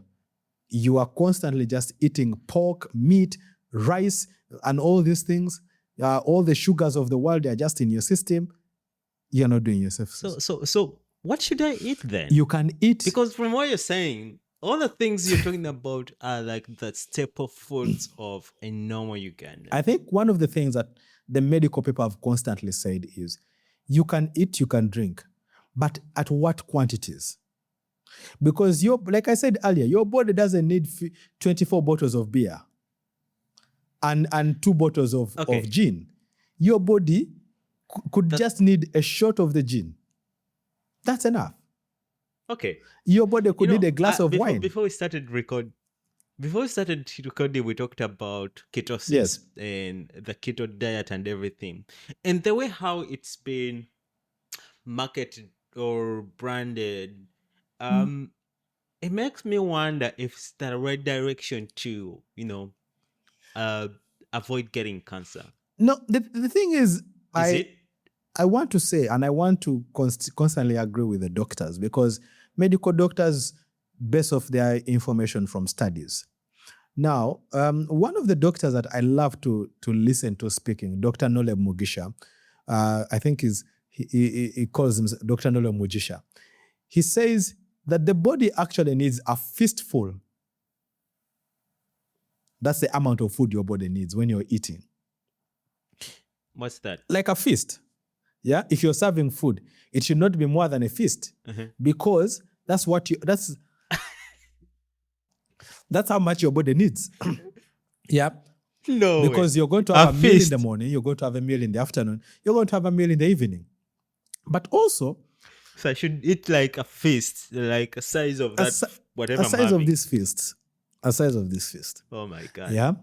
Speaker 1: you are constantly just eating pork, meat, rice, and all these things. All the sugars of the world are just in your system. You're not doing yourself.
Speaker 2: So what should I eat then?
Speaker 1: You can eat,
Speaker 2: because from what you're saying, all the things you're talking about are like the staple foods of a normal Ugandan.
Speaker 1: I think one of the things that the medical people have constantly said is, you can eat, you can drink, but at what quantities? Because like I said earlier, your body doesn't need 24 bottles of beer and 2 bottles of gin. Your body could just need a shot of the gin. That's enough.
Speaker 2: Okay.
Speaker 1: Your body could need a glass of wine.
Speaker 2: Before we started recording, we talked about ketosis and the keto diet and everything. And the way how it's been marketed or branded, it makes me wonder if it's the right direction to, avoid getting cancer.
Speaker 1: No, the thing is I want to say, and I want to constantly agree with the doctors, because medical doctors base off their information from studies. Now, one of the doctors that I love to listen to speaking, Dr. Noleb Mugisha, I think he calls him Dr. Nolo Mujisha. He says that the body actually needs a fistful. That's the amount of food your body needs when you're eating.
Speaker 2: What's that?
Speaker 1: Like a fist. Yeah. If you're serving food, it should not be more than a fist, because that's how much your body needs. Yeah.
Speaker 2: No,
Speaker 1: because you're going to have a meal in the morning, you're going to have a meal in the afternoon, you're going to have a meal in the evening. But also,
Speaker 2: so I should eat like a fist, like a size of that, whatever
Speaker 1: a size of this fist. A size of this fist.
Speaker 2: Oh my God.
Speaker 1: Yeah.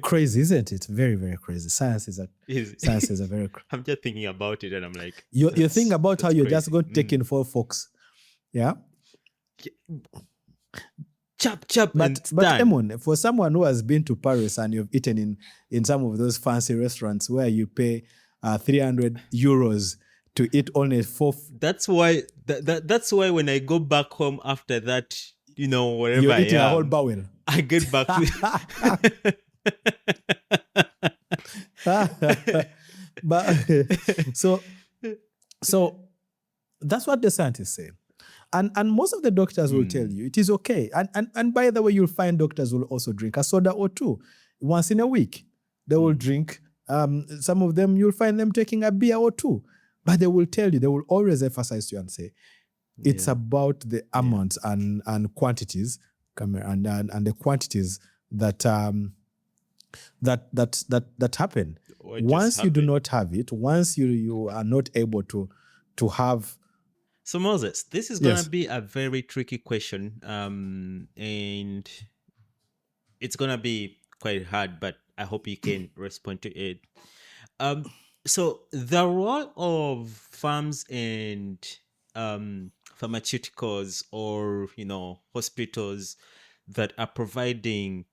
Speaker 1: Crazy, isn't it? Very, very crazy. Science is a very.
Speaker 2: I'm just thinking about it, and I'm like,
Speaker 1: you think about how you're crazy. Just going to take in 4 forks. Yeah.
Speaker 2: Chop,
Speaker 1: but Emon, for someone who has been to Paris and you've eaten in some of those fancy restaurants where you pay 300 euros to eat only 4.
Speaker 2: That's why when I go back home after that, wherever
Speaker 1: you're eating
Speaker 2: I am,
Speaker 1: a whole bowel.
Speaker 2: I get back to
Speaker 1: but so that's what the scientists say. And most of the doctors will tell you it is okay. And by the way, you'll find doctors will also drink a soda or two once in a week. They will drink. Some of them, you'll find them taking a beer or two. But they will tell you, they will always emphasize to you and say, it's about the amounts and quantities, and the quantities that happen. Once you do not have it, once you are not able to have.
Speaker 2: So Moses, this is gonna be a very tricky question, and it's gonna be quite hard, but I hope you can respond to it. So the role of farms and pharmaceuticals, or hospitals that are providing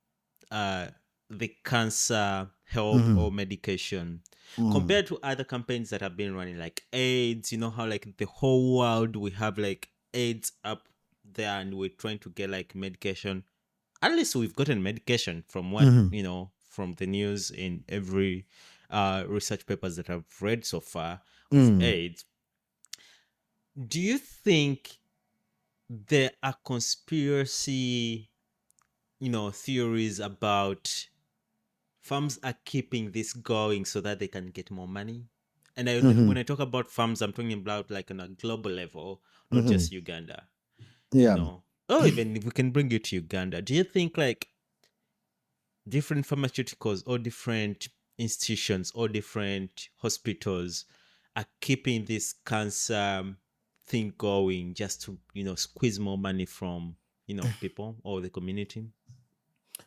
Speaker 2: the cancer help or medication, compared to other campaigns that have been running, like AIDS. You know how like the whole world, we have like AIDS up there, and we're trying to get like medication. At least we've gotten medication from what from the news in every research papers that I've read so far of AIDS. Do you think there are conspiracy theories about farms are keeping this going so that they can get more money? And when I talk about farms, I'm talking about like on a global level, not just Uganda. Even if we can bring it to Uganda, do you think like different pharmaceuticals or different institutions or different hospitals are keeping this cancer thing going just to squeeze more money from people or the community?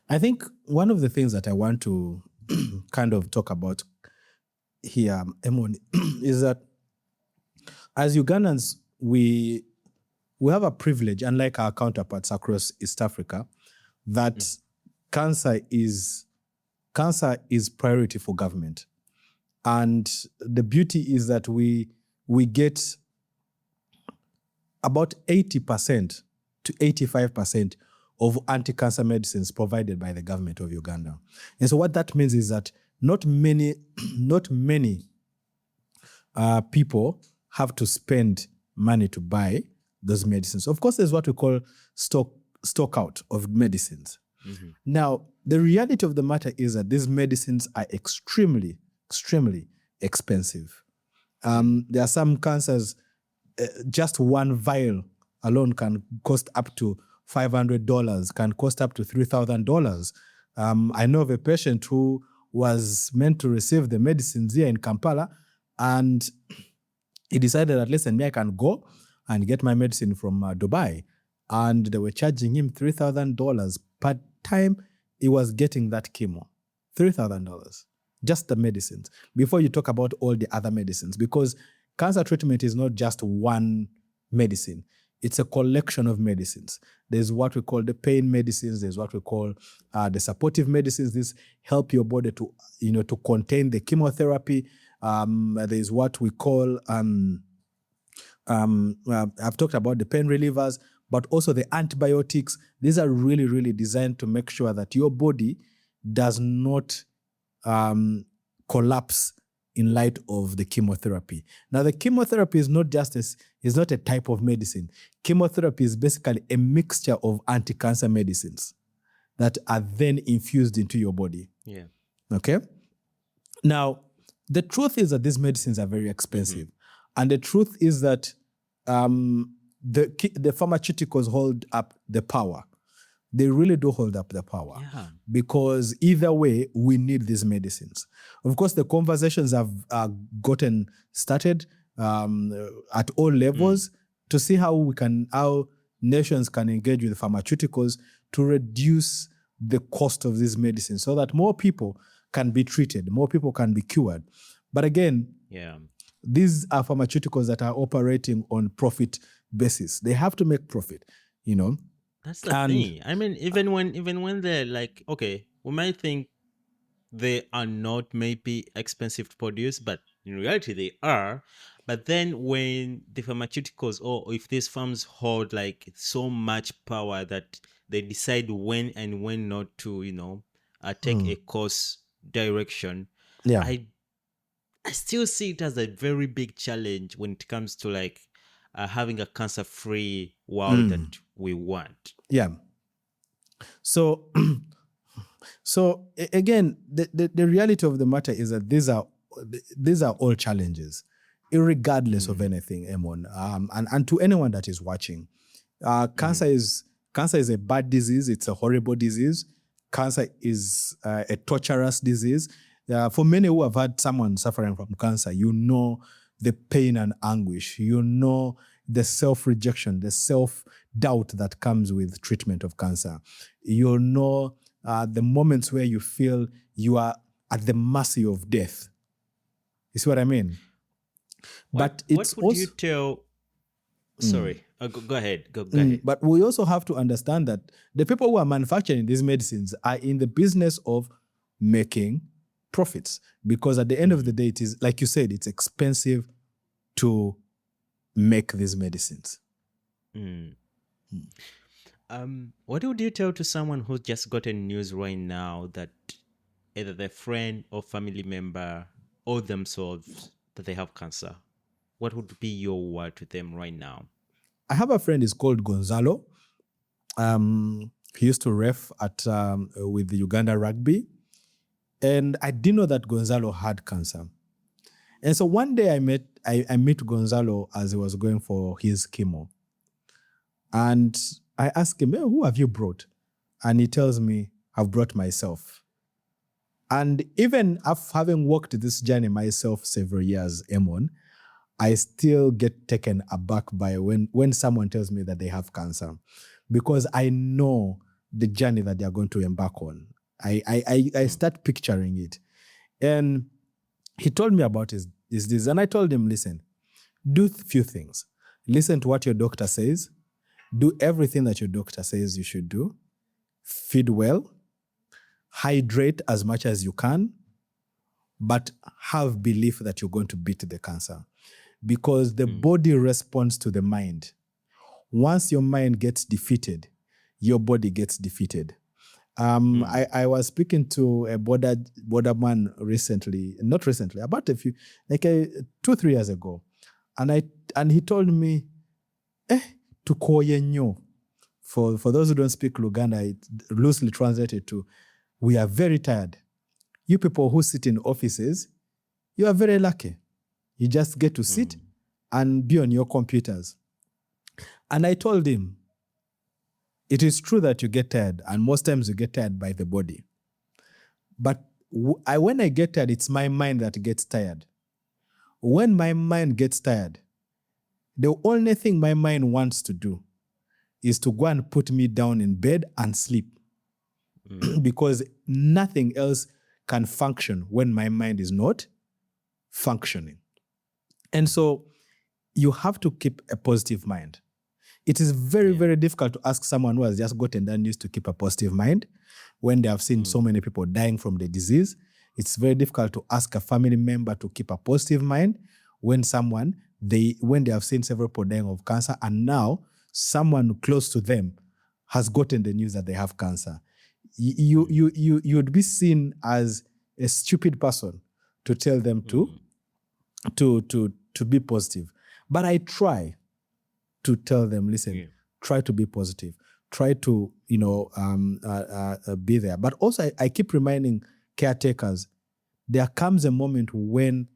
Speaker 1: I think one of the things that I want to kind of talk about here, Emon, is that as Ugandans, we have a privilege, unlike our counterparts across East Africa, that cancer is priority for government. And the beauty is that we get about 80% to 85% of anti-cancer medicines provided by the government of Uganda. And so what that means is that not many people have to spend money to buy those medicines. Of course, there's what we call stock out of medicines. Now, the reality of the matter is that these medicines are extremely, extremely expensive. There are some cancers, just one vial alone can cost up to $500, can cost up to $3,000. I know of a patient who was meant to receive the medicines here in Kampala, and he decided that, listen, me, I can go and get my medicine from Dubai. And they were charging him $3,000 per time he was getting that chemo. $3,000, just the medicines, before you talk about all the other medicines, because cancer treatment is not just one medicine. It's a collection of medicines. There's what we call the pain medicines. There's what we call the supportive medicines. These help your body to, to contain the chemotherapy. There's what we call, I've talked about the pain relievers, but also the antibiotics. These are really, really designed to make sure that your body does not collapse in light of the chemotherapy. Now, the chemotherapy is not a type of medicine. Chemotherapy is basically a mixture of anti-cancer medicines that are then infused into your body.
Speaker 2: Yeah.
Speaker 1: Okay? Now, the truth is that these medicines are very expensive. And the truth is that the pharmaceuticals hold up the power. They really do hold up the power.
Speaker 2: Yeah.
Speaker 1: Because either way, we need these medicines. Of course, the conversations have gotten started at all levels to see how nations can engage with pharmaceuticals to reduce the cost of these medicines so that more people can be treated, more people can be cured. But again, these are pharmaceuticals that are operating on profit basis. They have to make profit, you know.
Speaker 2: That's the thing. I mean, even when they're like, okay, we might think they are not maybe expensive to produce, but in reality they are. But then when the pharmaceuticals, or if these firms hold like so much power that they decide when and when not to, take a course direction, I still see it as a very big challenge when it comes to like having a cancer-free world that we want.
Speaker 1: Yeah. So, again, the reality of the matter is that these are all challenges, irregardless of anything, Emon. And to anyone that is watching, cancer is a bad disease. It's a horrible disease. Cancer is a torturous disease. For many who have had someone suffering from cancer, you know the pain and anguish. You know the self-rejection, the self-doubt that comes with treatment of cancer. You know the moments where you feel you are at the mercy of death. You see what I mean?
Speaker 2: What would you tell? Sorry, go ahead. Go ahead.
Speaker 1: But we also have to understand that the people who are manufacturing these medicines are in the business of making profits, because at the end of the day, it is, like you said, it's expensive to make these medicines.
Speaker 2: What would you tell to someone who's just gotten news right now that either their friend or family member or themselves that they have cancer? What would be your word to them right now?
Speaker 1: I have a friend, he's called Gonzalo. He used to ref at with the Uganda Rugby. And I didn't know that Gonzalo had cancer. And so one day I met Gonzalo as he was going for his chemo. And I asked him, hey, who have you brought? And he tells me, I've brought myself. And even after having walked this journey myself several years, Emon, I still get taken aback by when someone tells me that they have cancer, because I know the journey that they're going to embark on. I start picturing it. And he told me about his disease. And I told him, listen, do a few things. Listen to what your doctor says. Do everything that your doctor says you should do. Feed well. Hydrate as much as you can. But have belief that you're going to beat the cancer. Because the body responds to the mind. Once your mind gets defeated, your body gets defeated. I was speaking to a border man recently, not recently, about 2-3 years ago. And he told me, tukoye nnyo. For those who don't speak Luganda, it loosely translated to, we are very tired. You people who sit in offices, you are very lucky. You just get to sit and be on your computers. And I told him, it is true that you get tired, and most times you get tired by the body. But when I get tired, it's my mind that gets tired. When my mind gets tired, the only thing my mind wants to do is to go and put me down in bed and sleep. Because nothing else can function when my mind is not functioning. And so you have to keep a positive mind. It is very, very difficult to ask someone who has just gotten that news to keep a positive mind when they have seen so many people dying from the disease. It's very difficult to ask a family member to keep a positive mind when they have seen several people dying of cancer, and now someone close to them has gotten the news that they have cancer. You'd be seen as a stupid person to tell them to to be positive. But I try to tell them, listen,
Speaker 2: Yeah.
Speaker 1: try to be positive. Try to, be there. But also I keep reminding caretakers, there comes a moment when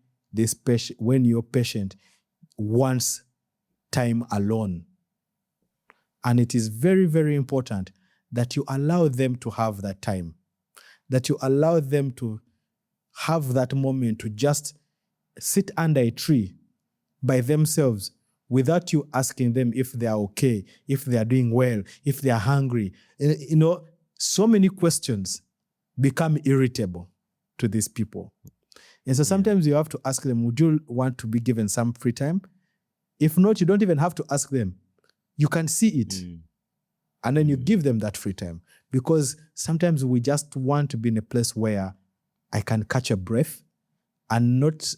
Speaker 1: when your patient wants time alone. And it is very, very important that you allow them to have that time, that you allow them to have that moment to just sit under a tree by themselves without you asking them if they are okay, if they are doing well, if they are hungry. So many questions become irritable to these people. And so sometimes you have to ask them, would you want to be given some free time? If not, you don't even have to ask them. You can see it. And then you give them that free time. Because sometimes we just want to be in a place where I can catch a breath and not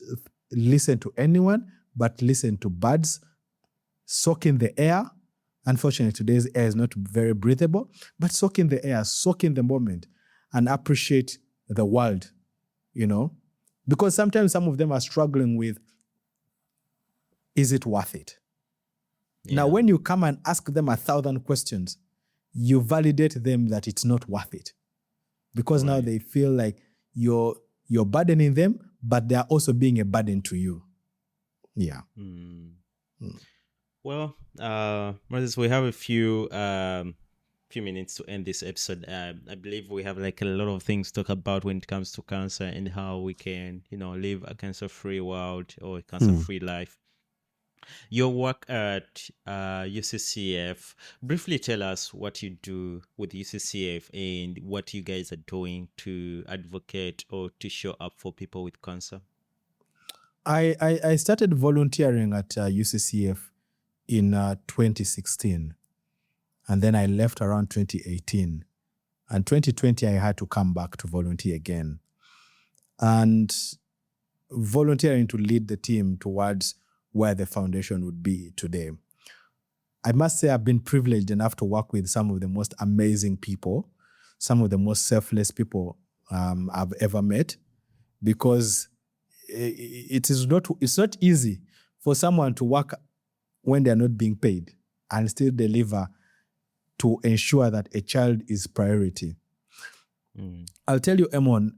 Speaker 1: listen to anyone, but listen to birds, soak in the air. Unfortunately, today's air is not very breathable, but soak in the air, soak in the moment, and appreciate the world, Because sometimes some of them are struggling with, is it worth it?
Speaker 2: Yeah.
Speaker 1: Now, when you come and ask them 1,000 questions, you validate them that it's not worth it. Because now they feel like you're burdening them, but they are also being a burden to you. Yeah.
Speaker 2: Well, Moses, we have a few minutes to end this episode. I believe we have like a lot of things to talk about when it comes to cancer and how we can, live a cancer-free world or a cancer-free life. Your work at UCCF, briefly tell us what you do with UCCF and what you guys are doing to advocate or to show up for people with cancer.
Speaker 1: I started volunteering at UCCF in 2016. And then I left around 2018. And 2020, I had to come back to volunteer again. And volunteering to lead the team towards where the foundation would be today. I must say I've been privileged enough to work with some of the most amazing people, some of the most selfless people I've ever met, because it's not easy for someone to work when they're not being paid and still deliver to ensure that a child is priority. I'll tell you, Emon,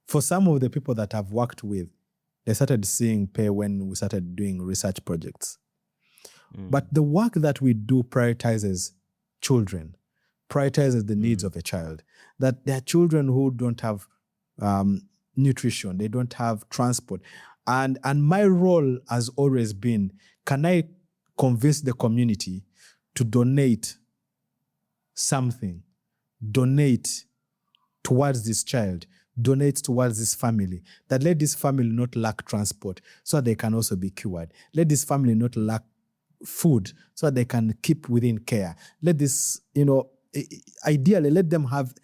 Speaker 1: for some of the people that I've worked with, they started seeing pay when we started doing research projects. But the work that we do prioritizes children, prioritizes the needs of a child. That there are children who don't have nutrition, they don't have transport. And my role has always been, can I convince the community to donate something, donate towards this child, donate towards this family, that let this family not lack transport so they can also be cured. Let this family not lack food so they can keep within care. Let this, ideally, let them have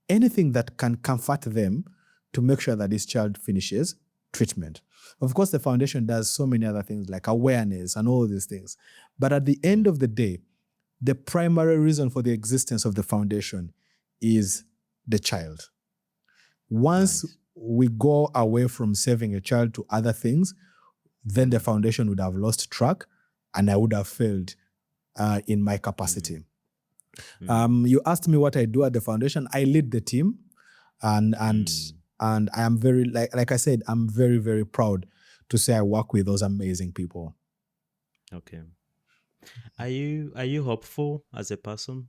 Speaker 1: anything that can comfort them to make sure that this child finishes treatment. Of course, the foundation does so many other things like awareness and all these things. But at the end of the day, the primary reason for the existence of the foundation is the child. Once we go away from saving a child to other things, then the foundation would have lost track and I would have failed in my capacity. You asked me what I do at the foundation. I lead the team and I am very, like I said, I'm very, very proud to say I work with those amazing people.
Speaker 2: Okay. Are you hopeful as a person?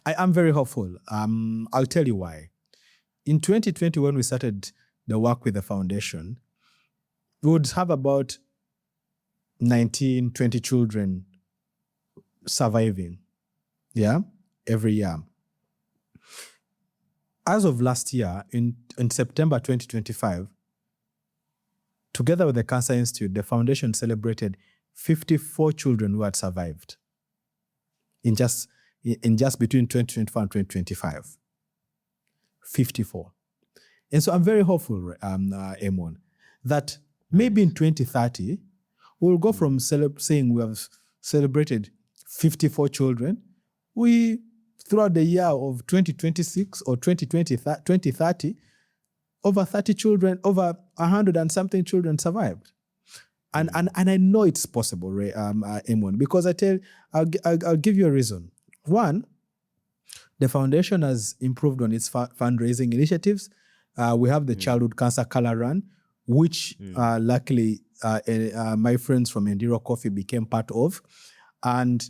Speaker 1: I am very hopeful. I'll tell you why. In 2020, when we started the work with the foundation, we would have about 19, 20 children surviving, every year. As of last year, in September 2025, together with the Cancer Institute, the foundation celebrated 54 children who had survived in just between 2024 and 2025. 54. And so I'm very hopeful, Amon, that maybe in 2030, we'll go from saying we have celebrated 54 children. Throughout the year of 2026 or 2030, over 30 children, over 100 and something children survived. And I know it's possible, Amon, because I'll give you a reason. One, the foundation has improved on its fundraising initiatives. We have the Childhood Cancer Color Run, which luckily my friends from Endiro Coffee became part of. And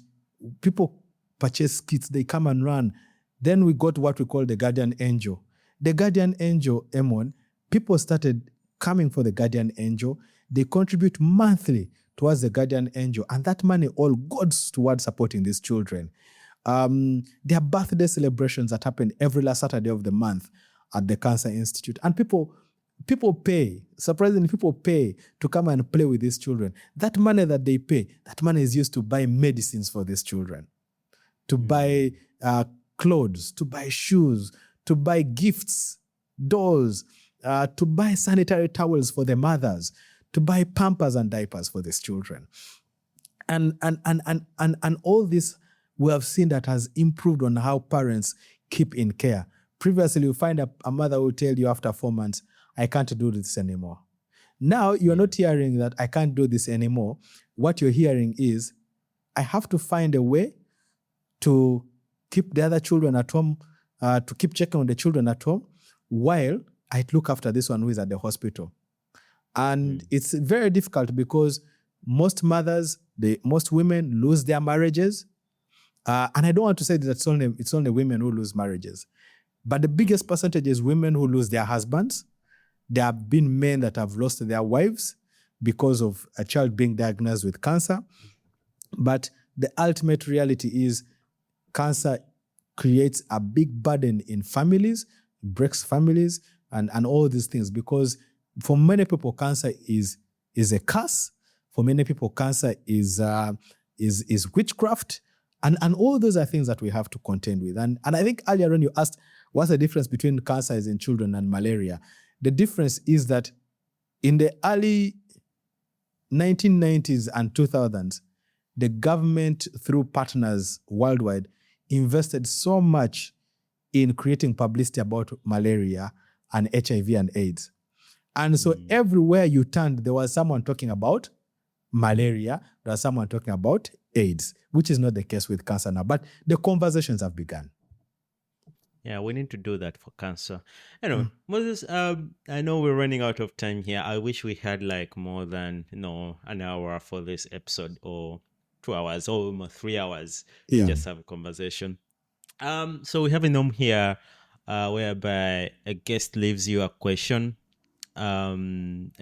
Speaker 1: people purchase kits, they come and run. Then we got what we call the Guardian Angel. The Guardian Angel, Emon, people started coming for the Guardian Angel. They contribute monthly towards the Guardian Angel, and that money all goes towards supporting these children. There are birthday celebrations that happen every last Saturday of the month at the Cancer Institute, and people pay. Surprisingly, people pay to come and play with these children. That money that they pay, that money is used to buy medicines for these children, to buy clothes, to buy shoes, to buy gifts, dolls, to buy sanitary towels for the mothers, to buy pampers and diapers for these children. And all this we have seen that has improved on how parents keep in care. Previously, you find a mother will tell you after 4 months, I can't do this anymore. Now, you're not hearing that I can't do this anymore. What you're hearing is, I have to find a way to keep the other children at home, to keep checking on the children at home, while I look after this one who is at the hospital. And it's very difficult because most mothers, most women lose their marriages. And I don't want to say that it's only women who lose marriages. But the biggest percentage is women who lose their husbands. There have been men that have lost their wives because of a child being diagnosed with cancer. But the ultimate reality is cancer creates a big burden in families, breaks families, and all these things. Because for many people, cancer is a curse. For many people, cancer is witchcraft. And all those are things that we have to contend with. And I think earlier on you asked, what's the difference between cancer in children and malaria? The difference is that in the early 1990s and 2000s, the government, through partners worldwide, invested so much in creating publicity about malaria and HIV and AIDS. And so everywhere you turned, there was someone talking about malaria, there was someone talking about AIDS, which is not the case with cancer now. But the conversations have begun.
Speaker 2: Yeah, we need to do that for cancer. Anyway, Moses, I know we're running out of time here. I wish we had like more than, an hour for this episode, or 2 hours, or almost 3 hours to just have a conversation. So we have a norm here whereby a guest leaves you a question, and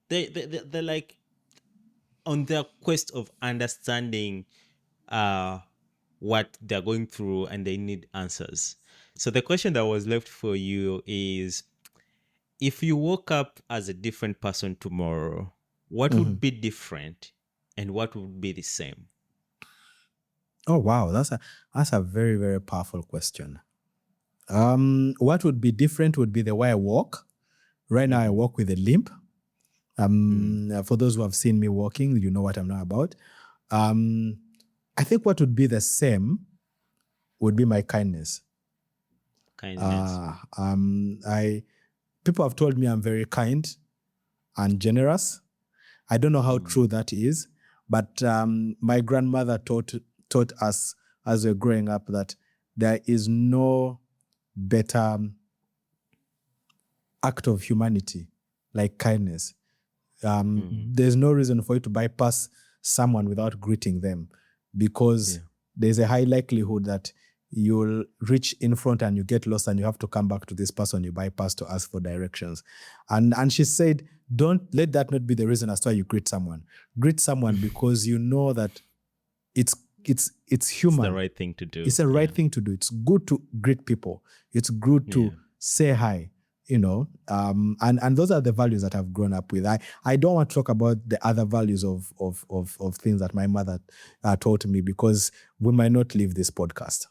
Speaker 2: they're like on their quest of understanding what they're going through, and they need answers. So the question that was left for you is, if you woke up as a different person tomorrow, what would be different and what would be the same?
Speaker 1: Oh, wow. That's a very, very powerful question. What would be different would be the way I walk. Right now, I walk with a limp. For those who have seen me walking, you know what I'm not about. I think what would be the same would be my kindness. People have told me I'm very kind and generous. I don't know how true that is, but my grandmother taught us as we were growing up that there is no better act of humanity like kindness. There's no reason for you to bypass someone without greeting them, because there's a high likelihood that you'll reach in front and you get lost and you have to come back to this person you bypassed to ask for directions. And she said, don't let that not be the reason as to why you greet someone. Greet someone because you know that it's human.
Speaker 2: It's the right thing to do.
Speaker 1: It's the right thing to do. It's good to greet people. It's good to say hi. And those are the values that I've grown up with. I don't want to talk about the other values of things that my mother taught me, because we might not leave this podcast.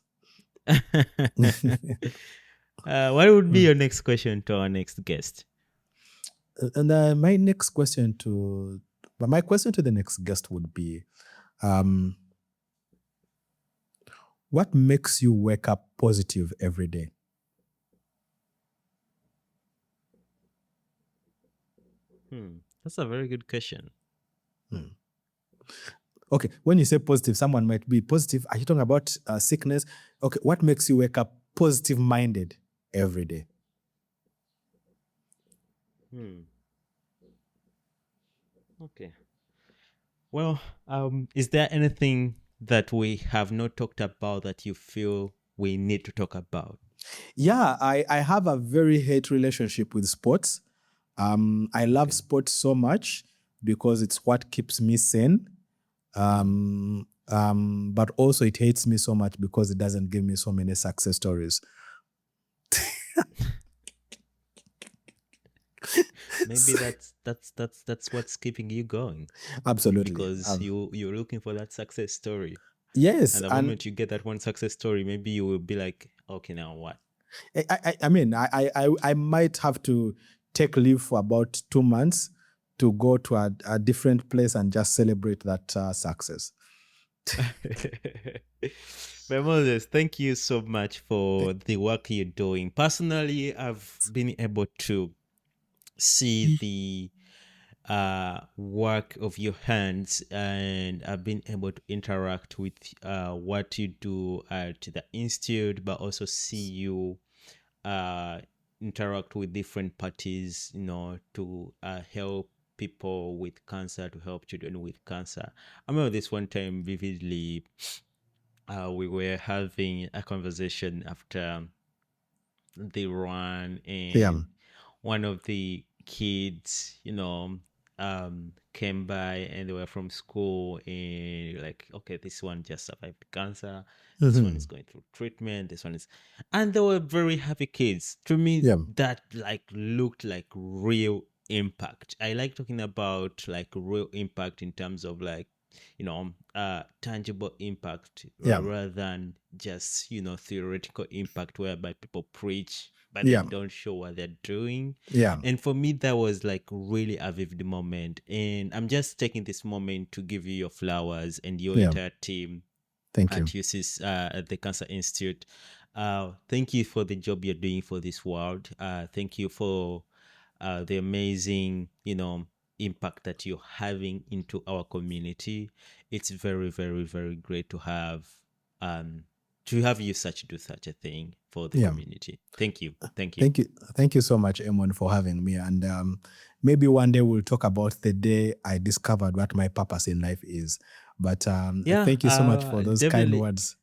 Speaker 2: What would be your next question to our next guest?
Speaker 1: And my question to the next guest would be, what makes you wake up positive every day?
Speaker 2: That's a very good question.
Speaker 1: Okay, when you say positive, someone might be positive. Are you talking about sickness? Okay, what makes you wake up positive minded every day?
Speaker 2: Hmm. Okay. Well, is there anything that we have not talked about that you feel we need to talk about?
Speaker 1: Yeah, I have a very hate relationship with sports. I love
Speaker 2: Okay.
Speaker 1: sports so much because it's what keeps me sane. But also it hates me so much because it doesn't give me so many success stories.
Speaker 2: Maybe that's what's keeping you going,
Speaker 1: Absolutely.
Speaker 2: because you're looking for that success story.
Speaker 1: Yes,
Speaker 2: And the
Speaker 1: and
Speaker 2: moment you get that one success story, maybe you will be like, okay, now what?
Speaker 1: I mean, I might have to take leave for about 2 months to go to a different place and just celebrate that success.
Speaker 2: But Moses, thank you so much for the work you're doing. Personally, I've been able to see the work of your hands, and I've been able to interact with what you do at the institute, but also see you uh, interact with different parties, to help people with cancer, to help children with cancer. I remember this one time vividly. We were having a conversation after the run,
Speaker 1: Yeah.
Speaker 2: and one of the kids, came by, and they were from school, and like, okay, this one just survived cancer, this one is
Speaker 1: Mhm.
Speaker 2: going through treatment, this one is, and they were very happy kids. To me,
Speaker 1: Yeah.
Speaker 2: that like looked like real impact. I like talking about like real impact in terms of like, tangible impact,
Speaker 1: Yeah.
Speaker 2: rather than just, theoretical impact whereby people preach but
Speaker 1: Yeah.
Speaker 2: then don't show what they're doing.
Speaker 1: Yeah.
Speaker 2: And for me, that was like really a vivid moment. And I'm just taking this moment to give you your flowers and your
Speaker 1: Yeah.
Speaker 2: entire team
Speaker 1: Thank
Speaker 2: at
Speaker 1: you.
Speaker 2: UC's, at the Cancer Institute. Thank you for the job you're doing for this world. Thank you for the amazing, impact that you're having into our community. It's very, very, very great um, to have you do such a thing for the
Speaker 1: Yeah.
Speaker 2: community. Thank you. Thank you.
Speaker 1: Thank you. Thank you so much, Emon, for having me. And maybe one day we'll talk about the day I discovered what my purpose in life is. But
Speaker 2: Yeah,
Speaker 1: thank you so much for those kind
Speaker 2: definitely.
Speaker 1: words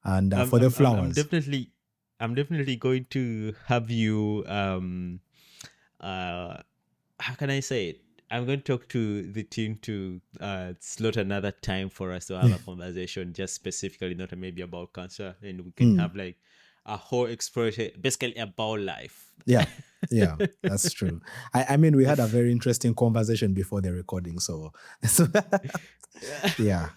Speaker 1: and
Speaker 2: I'm,
Speaker 1: for the
Speaker 2: I'm, I'm, I'm
Speaker 1: flowers.
Speaker 2: definitely, I'm definitely going to have you. Uh, how can I say it? I'm going to talk to the team to slot another time for us to have a conversation, just specifically, not maybe about cancer, and we can
Speaker 1: Mm,
Speaker 2: have like a whole exploration, basically about life.
Speaker 1: yeah. Yeah, that's true. I mean, we had a very interesting conversation before the recording. So, yeah.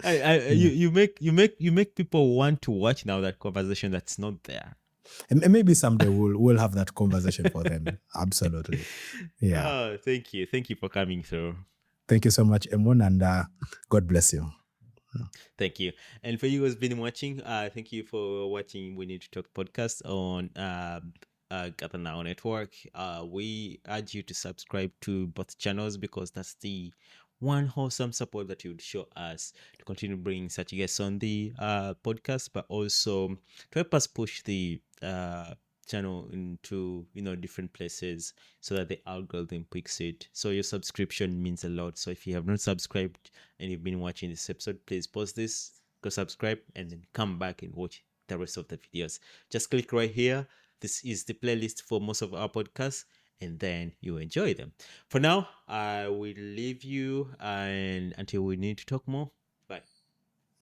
Speaker 2: You
Speaker 1: Mm.
Speaker 2: you make people want to watch now that conversation that's not there.
Speaker 1: And maybe someday we'll have that conversation for them. Absolutely. Yeah.
Speaker 2: Oh, thank you for coming through.
Speaker 1: Thank you so much, Emon, and God bless you.
Speaker 2: Thank you. And for you who's been watching, thank you for watching We Need to Talk podcast on Gather Now Network. We urge you to subscribe to both channels, because that's the one wholesome support that you would show us to continue bringing such guests on the podcast, but also to help us push the channel into different places so that the algorithm picks it. So your subscription means a lot. So if you have not subscribed and you've been watching this episode, please pause this, go subscribe, and then come back and watch the rest of the videos. Just click right here. This is the playlist for most of our podcasts, and then you enjoy them. For now, I will leave you, and until we need to talk more,